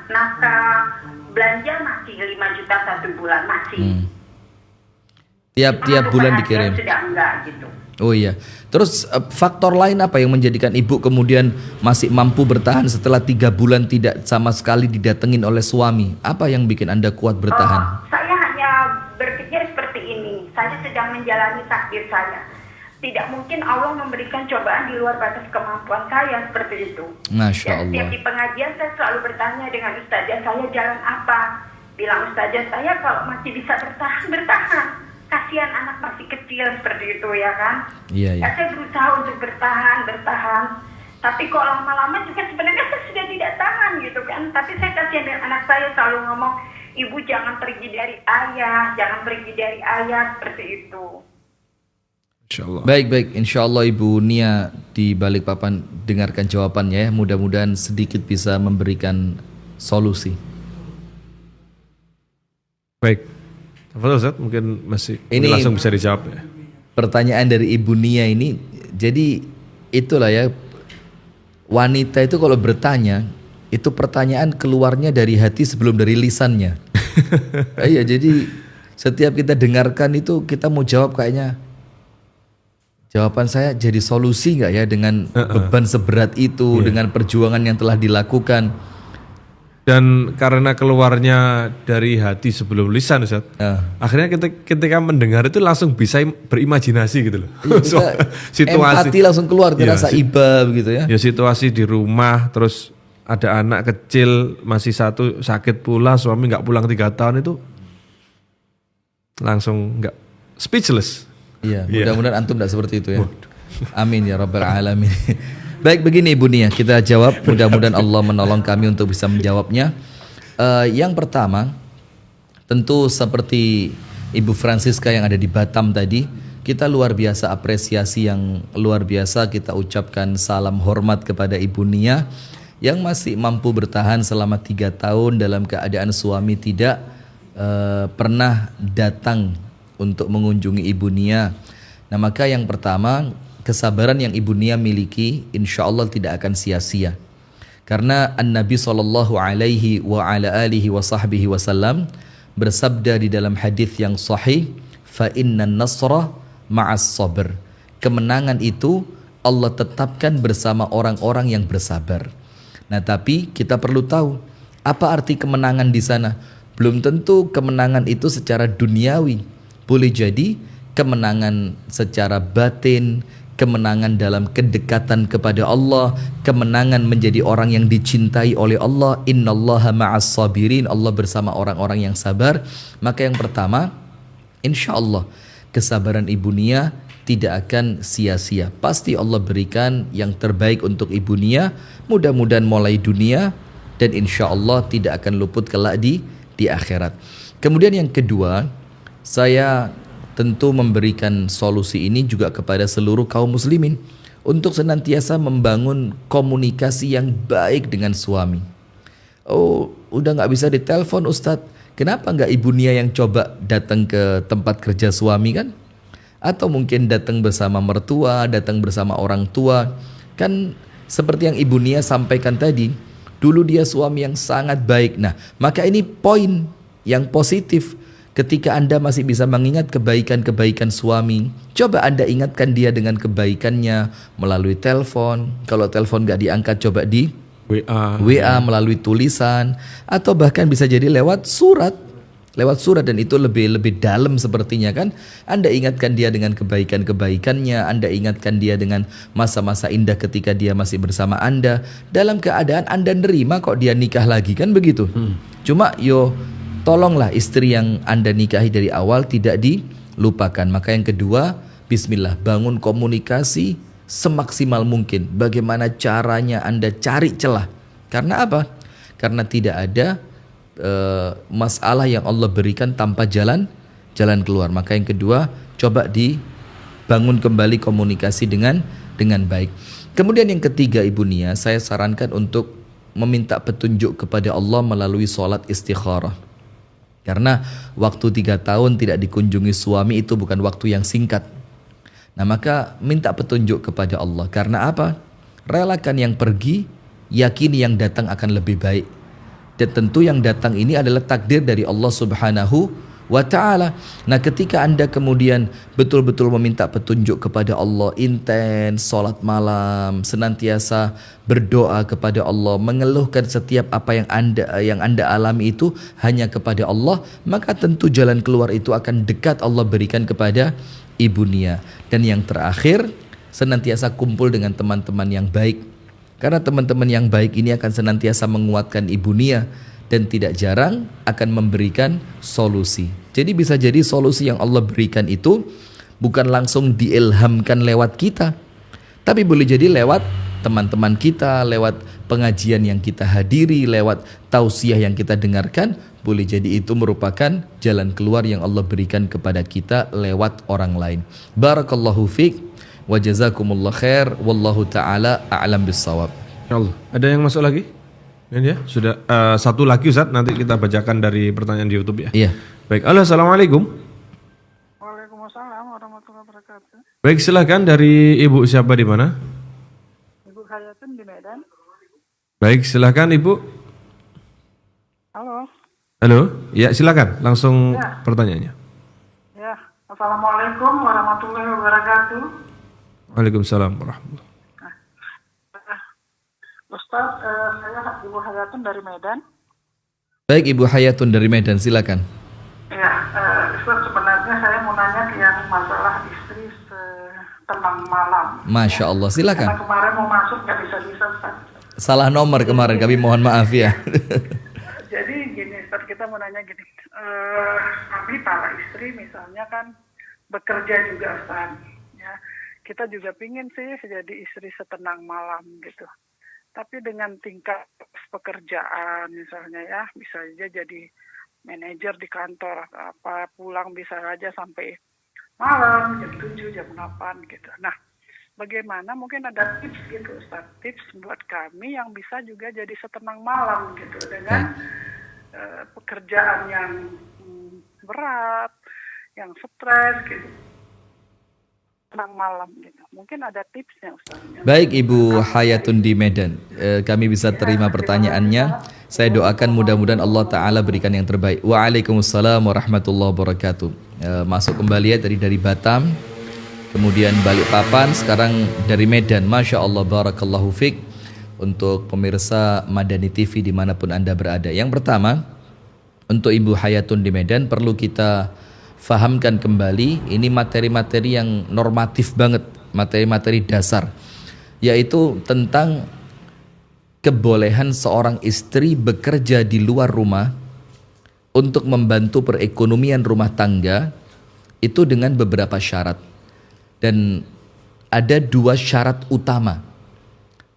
Nafkah belanja masih 5 juta 1 bulan masih. Tiap bulan dikirim. Sudah enggak gitu. Oh iya. Terus faktor lain apa yang menjadikan Ibu kemudian masih mampu bertahan setelah 3 bulan tidak sama sekali didatengin oleh suami? Apa yang bikin Anda kuat bertahan? Saya hanya berpikir seperti ini. Saya sedang menjalani takdir saya. Tidak mungkin Allah memberikan cobaan di luar batas kemampuan saya seperti itu. Masya Dan setiap Allah. di pengajian saya selalu bertanya dengan ustazah saya jalan apa. Bilang ustazah saya kalau masih bisa bertahan. Kasihan anak masih kecil seperti itu ya kan. Iya, iya. Ya, saya berusaha untuk bertahan. Tapi kok lama-lama juga sebenarnya saya sudah tidak tahan gitu kan. Tapi saya kasihan dengan anak saya selalu ngomong, ibu jangan pergi dari ayah, seperti itu. Insyaallah. Baik. Insya Allah Ibu Nia di Balikpapan dengarkan jawabannya ya. Mudah-mudahan sedikit bisa memberikan solusi. Baik. Tafadhol Ustaz, mungkin Ini langsung bisa dijawab ya. Pertanyaan dari Ibu Nia ini, jadi itulah ya, wanita itu kalau bertanya, itu pertanyaan keluarnya dari hati sebelum dari lisannya. Iya, jadi setiap kita dengarkan itu kita mau jawab kayaknya Jawaban saya jadi solusi nggak ya dengan beban seberat itu, dengan perjuangan yang telah dilakukan. Dan karena keluarnya dari hati sebelum lisan, Ustaz. Akhirnya ketika mendengar itu langsung bisa berimajinasi gitu loh. Kita empati langsung keluar, terasa iba begitu ya. Ya situasi di rumah, terus ada anak kecil masih satu sakit pula, suami nggak pulang 3 tahun itu langsung nggak speechless. Iya, mudah-mudahan antum tidak seperti itu ya. Amin ya rabbal alamin. Baik, begini Ibu Nia, kita jawab. Mudah-mudahan Allah menolong kami untuk bisa menjawabnya. Yang pertama, tentu seperti Ibu Francisca yang ada di Batam tadi, kita luar biasa apresiasi yang luar biasa kita ucapkan salam hormat kepada Ibu Nia yang masih mampu bertahan selama 3 tahun dalam keadaan suami tidak pernah datang untuk mengunjungi Ibu Nia. Nah, maka yang pertama, kesabaran yang Ibu Nia miliki insya Allah tidak akan sia-sia. Karena An-Nabi sallallahu alaihi wa ala alihi wa sahbihi wasallam bersabda di dalam hadis yang sahih, fa innan nasra ma'as sabr. Kemenangan itu Allah tetapkan bersama orang-orang yang bersabar. Nah, tapi kita perlu tahu apa arti kemenangan di sana. Belum tentu kemenangan itu secara duniawi. Boleh jadi kemenangan secara batin, kemenangan dalam kedekatan kepada Allah, kemenangan menjadi orang yang dicintai oleh Allah. Innallaha ma'as sabirin, Allah bersama orang-orang yang sabar. Maka yang pertama, insya Allah kesabaran Ibu Nia tidak akan sia-sia. Pasti Allah berikan yang terbaik untuk Ibu Nia. Mudah-mudahan mulai dunia dan insya Allah tidak akan luput kelak di akhirat. Kemudian yang kedua, saya tentu memberikan solusi ini juga kepada seluruh kaum muslimin untuk senantiasa membangun komunikasi yang baik dengan suami. Oh, udah nggak bisa ditelepon Ustadz, kenapa nggak Ibu Nia yang coba datang ke tempat kerja suami kan? Atau mungkin datang bersama mertua, datang bersama orang tua. Kan seperti yang Ibu Nia sampaikan tadi, dulu dia suami yang sangat baik. Nah, maka ini poin yang positif. Ketika Anda masih bisa mengingat kebaikan-kebaikan suami, coba Anda ingatkan dia dengan kebaikannya melalui telepon. Kalau telepon gak diangkat, coba di WA melalui tulisan, atau bahkan bisa jadi lewat surat. Dan itu lebih dalam sepertinya kan. Anda ingatkan dia dengan kebaikan-kebaikannya, Anda ingatkan dia dengan masa-masa indah ketika dia masih bersama Anda, dalam keadaan Anda nerima kok dia nikah lagi kan begitu. Cuma tolonglah istri yang Anda nikahi dari awal tidak dilupakan. Maka yang kedua, bismillah, bangun komunikasi semaksimal mungkin. Bagaimana caranya Anda cari celah. Karena apa? Karena tidak ada masalah yang Allah berikan tanpa jalan keluar. Maka yang kedua, coba dibangun kembali komunikasi dengan baik. Kemudian yang ketiga Ibu Nia, saya sarankan untuk meminta petunjuk kepada Allah melalui sholat istikharah. Karena waktu 3 tahun tidak dikunjungi suami itu bukan waktu yang singkat. Nah, maka minta petunjuk kepada Allah. Karena apa? Relakan yang pergi, yakini yang datang akan lebih baik. Dan tentu yang datang ini adalah takdir dari Allah Subhanahu wa ta'ala. Nah, ketika Anda kemudian betul-betul meminta petunjuk kepada Allah, intens sholat malam, senantiasa berdoa kepada Allah, mengeluhkan setiap apa yang anda alami itu hanya kepada Allah, maka tentu jalan keluar itu akan dekat Allah berikan kepada Ibu Nia. Dan yang terakhir, senantiasa kumpul dengan teman-teman yang baik, karena teman-teman yang baik ini akan senantiasa menguatkan Ibu Nia dan tidak jarang akan memberikan solusi. Jadi bisa jadi solusi yang Allah berikan itu bukan langsung diilhamkan lewat kita, tapi boleh jadi lewat teman-teman kita, lewat pengajian yang kita hadiri, lewat tausiah yang kita dengarkan. Boleh jadi itu merupakan jalan keluar yang Allah berikan kepada kita lewat orang lain. Barakallahu fiik wa jazakumullah khair, wallahu ta'ala a'lam bissawab. Insyaallah. Ada yang masuk lagi? Ini ya, sudah satu lagi Ustaz, nanti kita bacakan dari pertanyaan di YouTube ya. Iya. Baik, halo, assalamualaikum. Waalaikumsalam warahmatullahi wabarakatuh. Baik, silahkan dari Ibu siapa di mana? Ibu Hayatun di Medan. Baik, silahkan Ibu. Halo. Halo, ya silakan langsung pertanyaannya. Ya, assalamualaikum warahmatullahi wabarakatuh. Waalaikumsalam warahmatullahi. Ustaz, saya Ibu Hayatun dari Medan. Baik, Ibu Hayatun dari Medan, silakan. Ya, Ustaz, sebenarnya saya mau nanya yang masalah istri setenang malam. Masya Allah, Karena silakan. kemarin mau masuk nggak bisa-bisa, Ustaz. Salah nomor kemarin, kami mohon maaf ya. Jadi gini, Ustaz, kita mau nanya gini. Kami para istri misalnya kan bekerja juga, Ustaz. Ya, kita juga pingin sih jadi istri setenang malam gitu. Tapi dengan tingkat pekerjaan misalnya ya, bisa aja jadi manajer di kantor atau apa, pulang bisa aja sampai malam, jam 7, jam 8 gitu. Nah, bagaimana mungkin ada tips gitu, Ustaz, tips buat kami yang bisa juga jadi setenang malam gitu dengan pekerjaan yang berat, yang stres gitu. Tenang malam gitu. Mungkin ada tipsnya, Ustaz. Baik, Ibu Hayatun di Medan, kami bisa terima pertanyaannya. Saya doakan mudah-mudahan Allah Ta'ala berikan yang terbaik. Waalaikumsalam warahmatullahi wabarakatuh. Masuk kembali ya dari Batam, kemudian Balikpapan, sekarang dari Medan. Masya Allah, barakallahu fiqh. Untuk pemirsa Madani TV dimanapun Anda berada, yang pertama untuk Ibu Hayatun di Medan perlu kita fahamkan kembali, ini materi-materi yang normatif banget, materi-materi dasar, yaitu tentang kebolehan seorang istri bekerja di luar rumah untuk membantu perekonomian rumah tangga itu dengan beberapa syarat. Dan ada 2 syarat utama.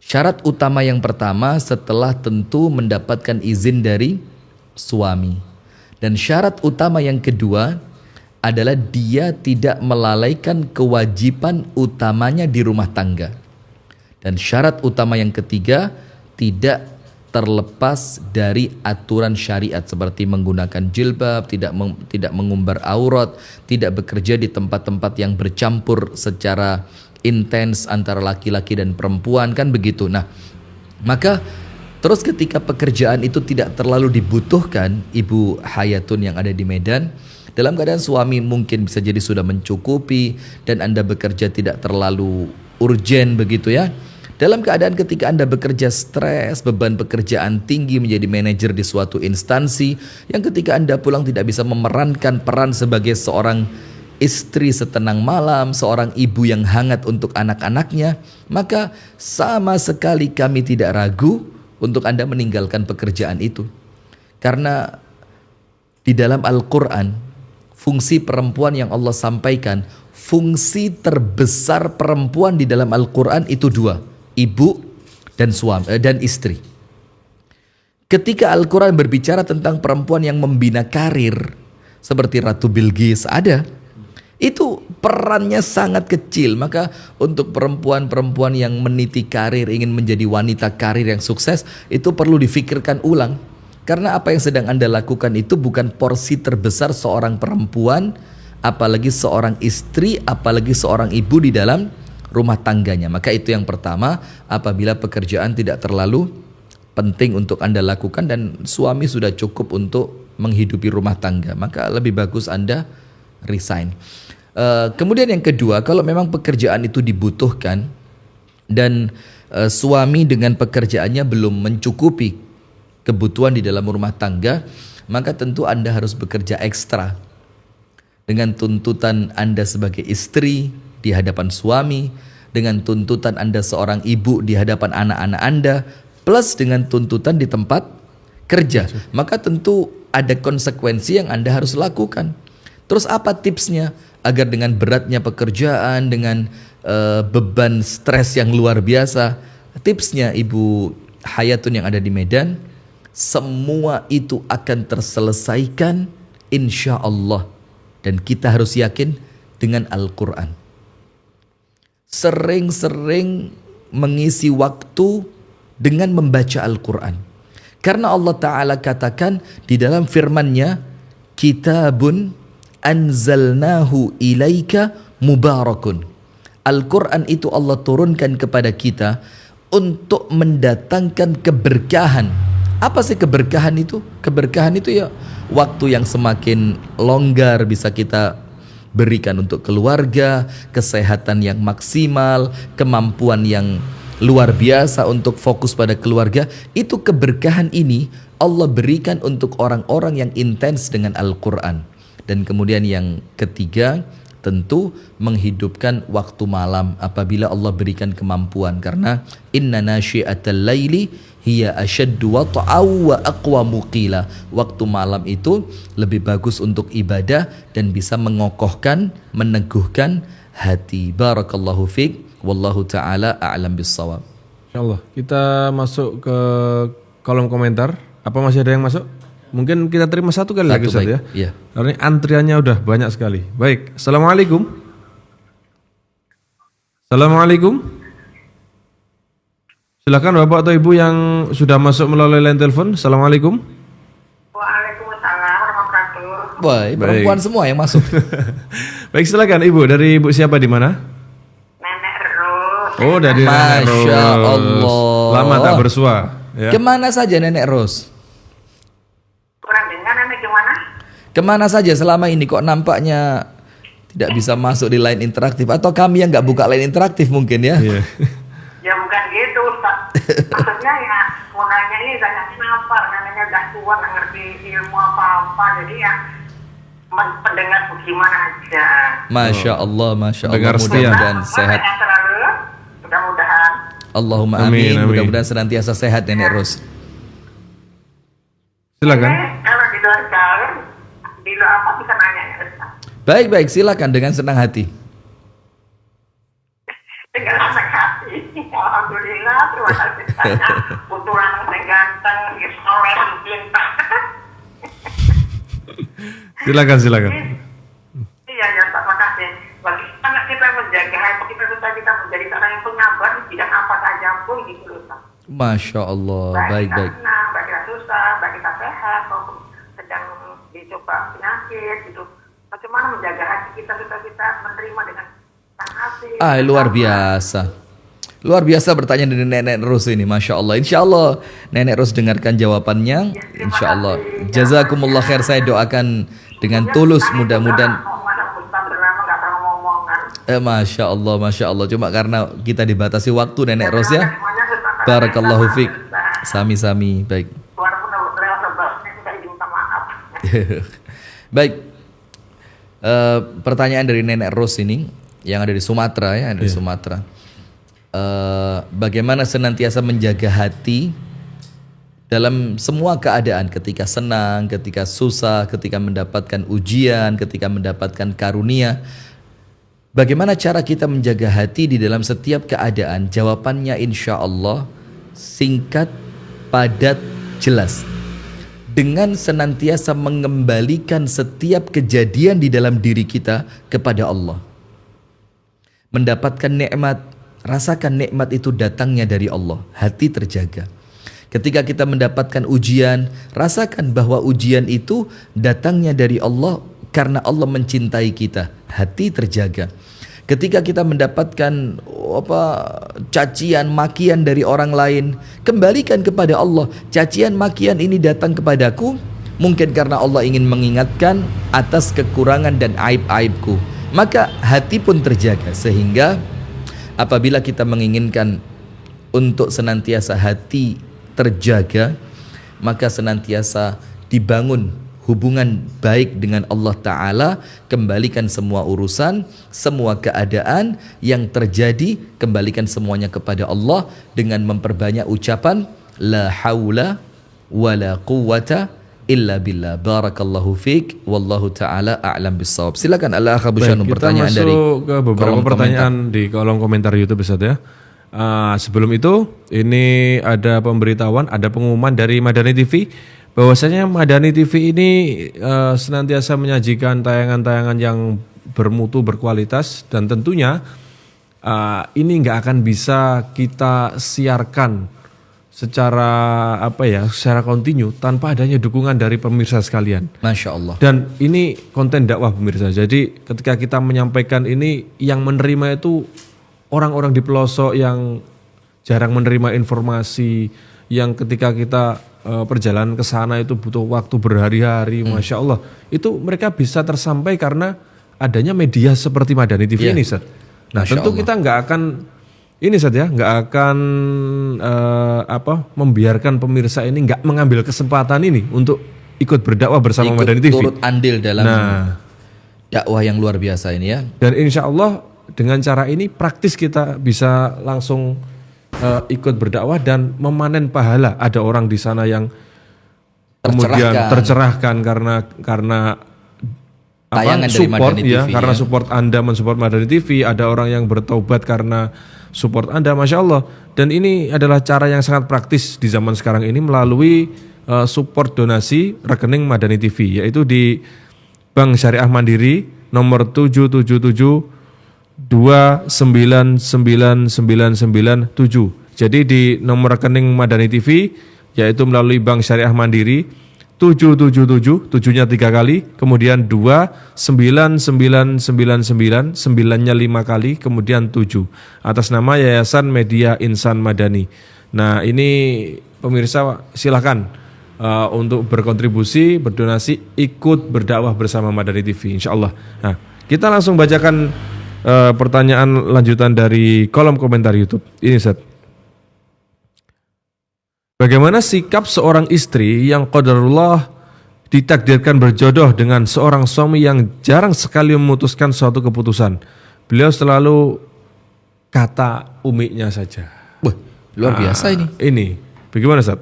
Syarat utama yang pertama setelah tentu mendapatkan izin dari suami. Dan syarat utama yang kedua adalah dia tidak melalaikan kewajiban utamanya di rumah tangga. Dan syarat utama yang ketiga, tidak terlepas dari aturan syariat seperti menggunakan jilbab, tidak mengumbar aurat, tidak bekerja di tempat-tempat yang bercampur secara intens antara laki-laki dan perempuan, kan begitu. Nah, maka terus ketika pekerjaan itu tidak terlalu dibutuhkan, Ibu Hayatun yang ada di Medan, dalam keadaan suami mungkin bisa jadi sudah mencukupi dan Anda bekerja tidak terlalu urgen begitu ya. Dalam keadaan ketika Anda bekerja stres, beban pekerjaan tinggi menjadi manajer di suatu instansi, yang ketika Anda pulang tidak bisa memerankan peran sebagai seorang istri setenang malam, seorang ibu yang hangat untuk anak-anaknya, maka sama sekali kami tidak ragu untuk Anda meninggalkan pekerjaan itu. Karena di dalam Al-Quran, fungsi perempuan yang Allah sampaikan, fungsi terbesar perempuan di dalam Al-Quran itu 2, ibu dan suami dan istri. Ketika Al-Quran berbicara tentang perempuan yang membina karir, seperti Ratu Bilqis ada, itu perannya sangat kecil. Maka untuk perempuan-perempuan yang meniti karir, ingin menjadi wanita karir yang sukses, itu perlu difikirkan ulang. Karena apa yang sedang Anda lakukan itu bukan porsi terbesar seorang perempuan, apalagi seorang istri, apalagi seorang ibu di dalam rumah tangganya. Maka itu yang pertama, apabila pekerjaan tidak terlalu penting untuk Anda lakukan dan suami sudah cukup untuk menghidupi rumah tangga, maka lebih bagus Anda resign. Kemudian yang kedua, kalau memang pekerjaan itu dibutuhkan dan suami dengan pekerjaannya belum mencukupi kebutuhan di dalam rumah tangga, maka tentu Anda harus bekerja ekstra. Dengan tuntutan Anda sebagai istri di hadapan suami, dengan tuntutan Anda seorang ibu di hadapan anak-anak Anda, plus dengan tuntutan di tempat kerja, maka tentu ada konsekuensi yang Anda harus lakukan. Terus apa tipsnya agar dengan beratnya pekerjaan, dengan beban stres yang luar biasa? Tipsnya Ibu Hayatun yang ada di Medan, semua itu akan terselesaikan insya Allah. Dan kita harus yakin dengan Al-Quran. Sering-sering mengisi waktu dengan membaca Al-Quran. Karena Allah Ta'ala katakan di dalam firman-Nya, kitabun anzalnahu ilaika mubarakun. Al-Quran itu Allah turunkan kepada kita untuk mendatangkan keberkahan. Apa sih keberkahan itu? Keberkahan itu ya waktu yang semakin longgar bisa kita berikan untuk keluarga, kesehatan yang maksimal, kemampuan yang luar biasa untuk fokus pada keluarga. Itu keberkahan ini Allah berikan untuk orang-orang yang intens dengan Al-Quran. Dan kemudian yang ketiga, tentu menghidupkan waktu malam apabila Allah berikan kemampuan, karena inna nasyi'atal laili hiya asyaddu wata'aw wa aqwamu qila. Waktu malam itu lebih bagus untuk ibadah dan bisa mengokohkan, meneguhkan hati. Barakallahu fiik, wallahu taala a'lam bissawab. Insyaallah. Kita masuk ke kolom komentar. Apa masih ada yang masuk? Mungkin kita terima satu kali lagi Ustaz ya. Iya. Karena ini antriannya udah banyak sekali. Baik, Assalamualaikum. Assalamualaikum. Silakan Bapak atau Ibu yang sudah masuk melalui line telepon. Assalamualaikum. Waalaikumsalam warahmatullahi. Baik, perempuan semua yang masuk. Baik, silakan Ibu. Dari Ibu siapa di mana? Nenek Ros. Oh, dari Nenek Ros. Masya Allah. Lama tak bersua. Ya. Kemana saja Nenek Ros? Kurang dengar nenek gimana? Kemana saja selama ini kok nampaknya tidak bisa masuk di line interaktif? Atau kami yang nggak buka line interaktif mungkin ya? Iya. Ya bukan gitu Ustaz. Maksudnya ya mau nanya ini saya kenapa neneknya udah tua nggak ngerti ilmu apa-apa, jadi ya pendengar bagaimana aja. Masya Allah, Masya Allah. Dengar setia. Mudah-mudahan sehat. Sehat selalu. Mudah-mudahan. Allahumma Amin, amin. amin. Mudah-mudahan senantiasa sehat Nenek Ros. Silakan. Kalau di luar jalur, di luar apa bisa nanya ya Ustaz? Baik-baik, silakan dengan senang hati. Dengan anak hati. Alhamdulillah, terima kasih banyak. Butuh anak yang ganteng, yang soleh, yang pintar. Silakan. Iya, ya, terima kasih. Bagaimana kita menjaga hati kita supaya kita menjadi orang yang penyabar di bidang apa saja pun gitu loh, Ustaz. Masya Allah, Baik baik-baik. kita senang, baik kita susah, baik kita sehat, maupun sedang dicoba penyakit gitu. Bagaimana menjaga hati kita supaya kita menerima dengan senang hati. Luar biasa. Luar biasa bertanya dari Nenek Ros ini, Masya Allah. Insya Allah Nenek Ros dengarkan jawabannya. Insya Allah. Jazakumullah khair, saya doakan dengan tulus mudah-mudahan. Masya Allah, Masya Allah. Cuma karena kita dibatasi waktu Nenek Ros ya. Barakallahu fiik. Sami-sami, baik. Walaupun lewat lebar, saya minta maaf. Baik. Pertanyaan dari Nenek Ros ini yang ada di Sumatera ya, ada di Sumatera. Bagaimana senantiasa menjaga hati dalam semua keadaan, ketika senang, ketika susah, ketika mendapatkan ujian, ketika mendapatkan karunia. Bagaimana cara kita menjaga hati di dalam setiap keadaan? Jawabannya insya Allah singkat, padat, jelas. Dengan senantiasa mengembalikan setiap kejadian di dalam diri kita kepada Allah. Mendapatkan nikmat, rasakan nikmat itu datangnya dari Allah. Hati terjaga. Ketika kita mendapatkan ujian, rasakan bahwa ujian itu datangnya dari Allah karena Allah mencintai kita. Hati terjaga. Ketika kita mendapatkan cacian, makian dari orang lain, kembalikan kepada Allah. Cacian, makian ini datang kepadaku mungkin karena Allah ingin mengingatkan atas kekurangan dan aib-aibku. Maka hati pun terjaga, sehingga apabila kita menginginkan untuk senantiasa hati terjaga, maka senantiasa dibangun hubungan baik dengan Allah Ta'ala. Kembalikan semua urusan, semua keadaan yang terjadi, kembalikan semuanya kepada Allah dengan memperbanyak ucapan la haula wala quwwata illa billah. Barakallahu fiik, wallahu ta'ala a'lam bissawab. Silakan Al-Akh Abu Syanum, pertanyaan dari Kita masuk ke beberapa pertanyaan di kolom komentar YouTube Ustaz ya. Sebelum itu, ini ada pemberitahuan, ada pengumuman dari Madani TV bahwasanya Madani TV ini senantiasa menyajikan tayangan-tayangan yang bermutu, berkualitas, dan tentunya ini nggak akan bisa kita siarkan secara secara kontinu tanpa adanya dukungan dari pemirsa sekalian. Masya Allah. Dan ini konten dakwah pemirsa. Jadi ketika kita menyampaikan ini, yang menerima itu orang-orang di pelosok yang jarang menerima informasi, yang ketika kita perjalanan ke sana itu butuh waktu berhari-hari, Masya Allah. Itu mereka bisa tersampai karena adanya media seperti Madani TV Iya. ini, Ustaz. Nah, Masya tentu Allah. kita nggak akan ini, Ustaz ya, nggak akan membiarkan pemirsa ini nggak mengambil kesempatan ini untuk ikut berdakwah bersama Ikut Madani TV. turut andil dalam Nah, dakwah yang luar biasa ini ya. dan insya Allah dengan cara ini praktis kita bisa langsung ikut berdakwah dan memanen pahala. Ada orang di sana yang kemudian tercerahkan karena Tayangan dari support Madani ya, TV, karena ya. support Anda mensupport Madani TV. Ada orang yang bertaubat karena support Anda, Masya Allah. Dan ini adalah cara yang sangat praktis di zaman sekarang ini melalui support donasi rekening Madani TV, yaitu di Bank Syariah Mandiri nomor 777299997. Jadi di nomor rekening Madani TV yaitu melalui Bank Syariah Mandiri 777, 7-nya 3 kali, kemudian 29999, 9-nya 5 kali, kemudian 7 atas nama Yayasan Media Insan Madani. Nah, ini pemirsa silakan untuk berkontribusi, berdonasi, ikut berdakwah bersama Madani TV, insya Allah. Nah, kita langsung bacakan pertanyaan lanjutan dari kolom komentar YouTube. Ini, Ustaz. Bagaimana sikap seorang istri yang qadarullah ditakdirkan berjodoh dengan seorang suami yang jarang sekali memutuskan suatu keputusan? Beliau selalu kata umiknya saja. Wah, luar biasa ini. Ini, bagaimana, Ustaz?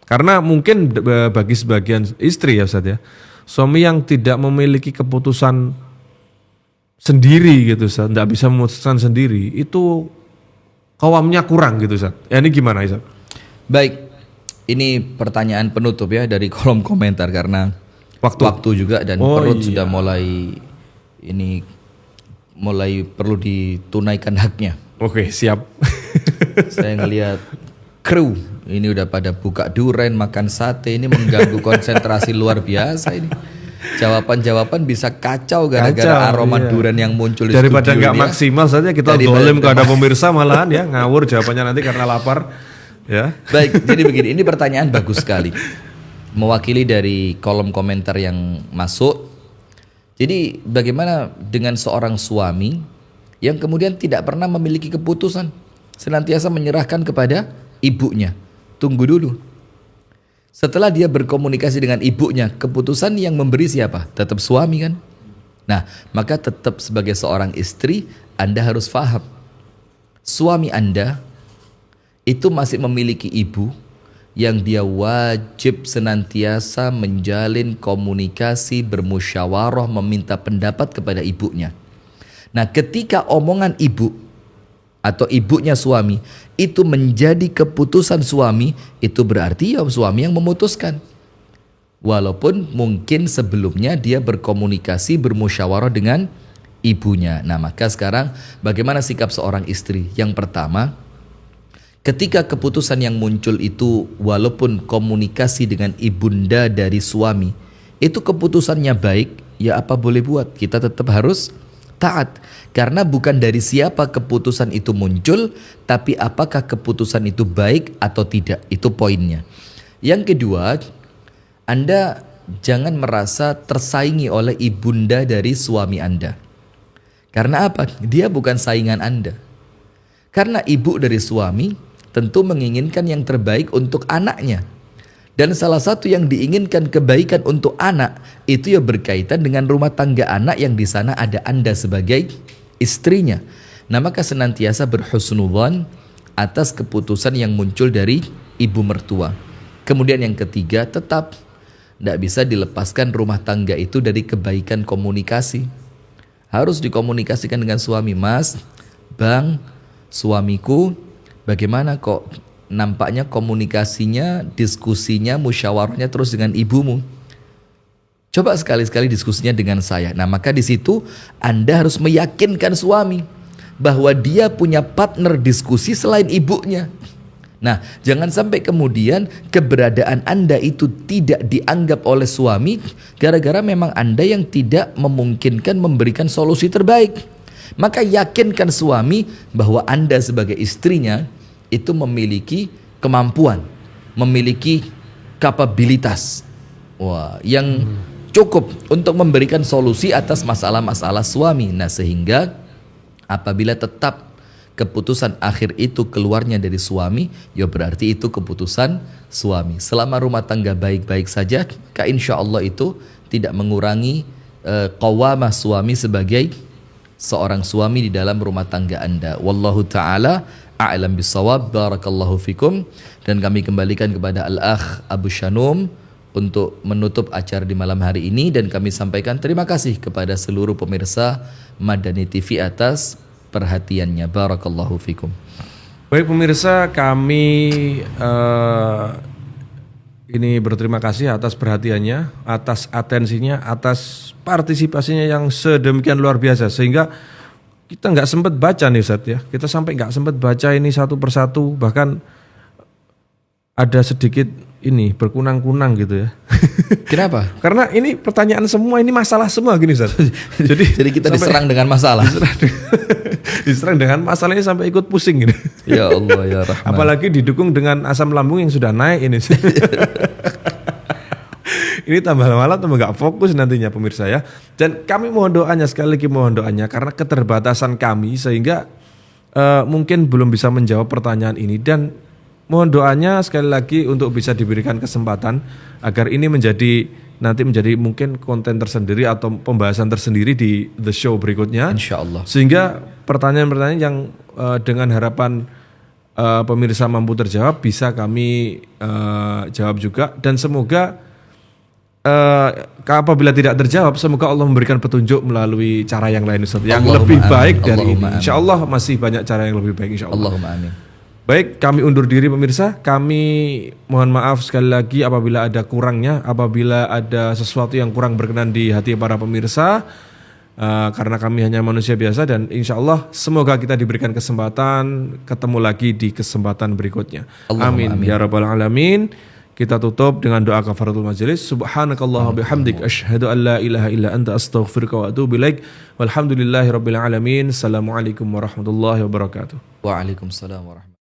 Karena mungkin bagi sebagian istri ya, Ustaz ya, suami yang tidak memiliki keputusan sendiri gitu, Ustaz, tidak bisa memutuskan sendiri, itu kawamnya kurang gitu, Ustaz. Ya, ini gimana, Ustaz? Baik, ini pertanyaan penutup ya dari kolom komentar karena waktu juga dan perut sudah mulai perlu ditunaikan haknya. Oke, siap. Saya ngelihat kru ini udah pada buka duren, makan sate, ini mengganggu konsentrasi luar biasa ini. Jawaban-jawaban bisa kacau gara-gara aroma duren yang muncul di Daripada studio nggak ini ya. maksimal saja kita dolim kepada pemirsa malahan ya, ngawur jawabannya nanti karena lapar. Ya. Baik, jadi begini, ini pertanyaan bagus sekali. Mewakili dari kolom komentar yang masuk. Jadi bagaimana dengan seorang suami yang kemudian tidak pernah memiliki keputusan, senantiasa menyerahkan kepada ibunya. Tunggu dulu. Setelah dia berkomunikasi dengan ibunya, keputusan yang memberi siapa? Tetap suami kan? Nah, maka tetap sebagai seorang istri, Anda harus paham. Suami Anda itu masih memiliki ibu yang dia wajib senantiasa menjalin komunikasi, bermusyawarah, meminta pendapat kepada ibunya. Nah, ketika omongan ibu atau ibunya suami itu menjadi keputusan suami, itu berarti ya suami yang memutuskan. Walaupun mungkin sebelumnya dia berkomunikasi, bermusyawarah dengan ibunya. Nah, maka sekarang bagaimana sikap seorang istri? Yang pertama, ketika keputusan yang muncul itu walaupun komunikasi dengan ibunda dari suami, itu keputusannya baik, ya apa boleh buat, kita tetap harus taat. Karena bukan dari siapa keputusan itu muncul, tapi apakah keputusan itu baik atau tidak, itu poinnya. Yang kedua, Anda jangan merasa tersaingi oleh ibunda dari suami Anda. Karena apa? Dia bukan saingan Anda. Karena ibu dari suami tentu menginginkan yang terbaik untuk anaknya. Dan salah satu yang diinginkan kebaikan untuk anak itu ya berkaitan dengan rumah tangga anak yang di sana ada Anda sebagai istrinya. Nah, maka senantiasa berhusnudzon atas keputusan yang muncul dari ibu mertua. Kemudian yang ketiga, tetap tidak bisa dilepaskan rumah tangga itu dari kebaikan komunikasi. Harus dikomunikasikan dengan suami. Mas, Bang, suamiku bagaimana kok nampaknya komunikasinya, diskusinya, musyawarahnya terus dengan ibumu. Coba sekali-sekali diskusinya dengan saya. Nah, maka di situ Anda harus meyakinkan suami bahwa dia punya partner diskusi selain ibunya. Nah, jangan sampai kemudian keberadaan Anda itu tidak dianggap oleh suami gara-gara memang Anda yang tidak memungkinkan memberikan solusi terbaik. Maka yakinkan suami bahwa Anda sebagai istrinya itu memiliki kemampuan, memiliki kapabilitas. Wah, yang cukup untuk memberikan solusi atas masalah-masalah suami. Nah, sehingga apabila tetap keputusan akhir itu keluarnya dari suami, ya berarti itu keputusan suami. Selama rumah tangga baik-baik saja, insya Allah itu tidak mengurangi qawamah suami sebagai seorang suami di dalam rumah tangga Anda. Wallahu ta'ala a'lam bisawab. Barakallahu fikum. Dan kami kembalikan kepada Al-Akh Abu Shanum untuk menutup acara di malam hari ini, dan kami sampaikan terima kasih kepada seluruh pemirsa Madani TV atas perhatiannya. Barakallahu fikum. Baik pemirsa, kami ini berterima kasih atas perhatiannya, atas atensinya, atas partisipasinya yang sedemikian luar biasa, sehingga kita nggak sempat baca nih Ustaz ya. Kita sampai nggak sempat baca ini satu persatu, bahkan ada sedikit ini berkunang-kunang gitu ya. Kenapa? Karena ini pertanyaan semua, ini masalah semua gini Ustaz. Jadi kita diserang dengan masalah. Diserang dengan masalahnya sampai ikut pusing gitu. Ya Allah ya Rahman. Apalagi didukung dengan asam lambung yang sudah naik ini. Ini tambah lama tambah gak fokus nantinya pemirsa ya. Dan kami mohon doanya, sekali lagi mohon doanya, karena keterbatasan kami sehingga mungkin belum bisa menjawab pertanyaan ini, dan mohon doanya sekali lagi untuk bisa diberikan kesempatan agar ini nanti menjadi mungkin konten tersendiri atau pembahasan tersendiri di the show berikutnya. Insya Allah. Sehingga pertanyaan-pertanyaan yang dengan harapan pemirsa mampu terjawab bisa kami jawab juga, dan semoga apabila tidak terjawab, semoga Allah memberikan petunjuk melalui cara yang lain Ustaz, yang Allahumma lebih amin. baik dari Allahumma ini. amin. Insya Allah masih banyak cara yang lebih baik insya Allah. Allahumma amin. Baik, kami undur diri pemirsa. Kami mohon maaf sekali lagi apabila ada kurangnya, apabila ada sesuatu yang kurang berkenan di hati para pemirsa, karena kami hanya manusia biasa, dan insya Allah semoga kita diberikan kesempatan ketemu lagi di kesempatan berikutnya. Allahumma amin. Ya Rabbal Alamin. Kita tutup dengan doa kafaratul majelis. Subhanakallah bihamdik asyhadu an la ilaha illa anta astaghfiruka wa atubu ilaik. Walhamdulillahi rabbil alamin. Assalamualaikum warahmatullahi wabarakatuh. Waalaikumsalam warahmatullahi wabarakatuh.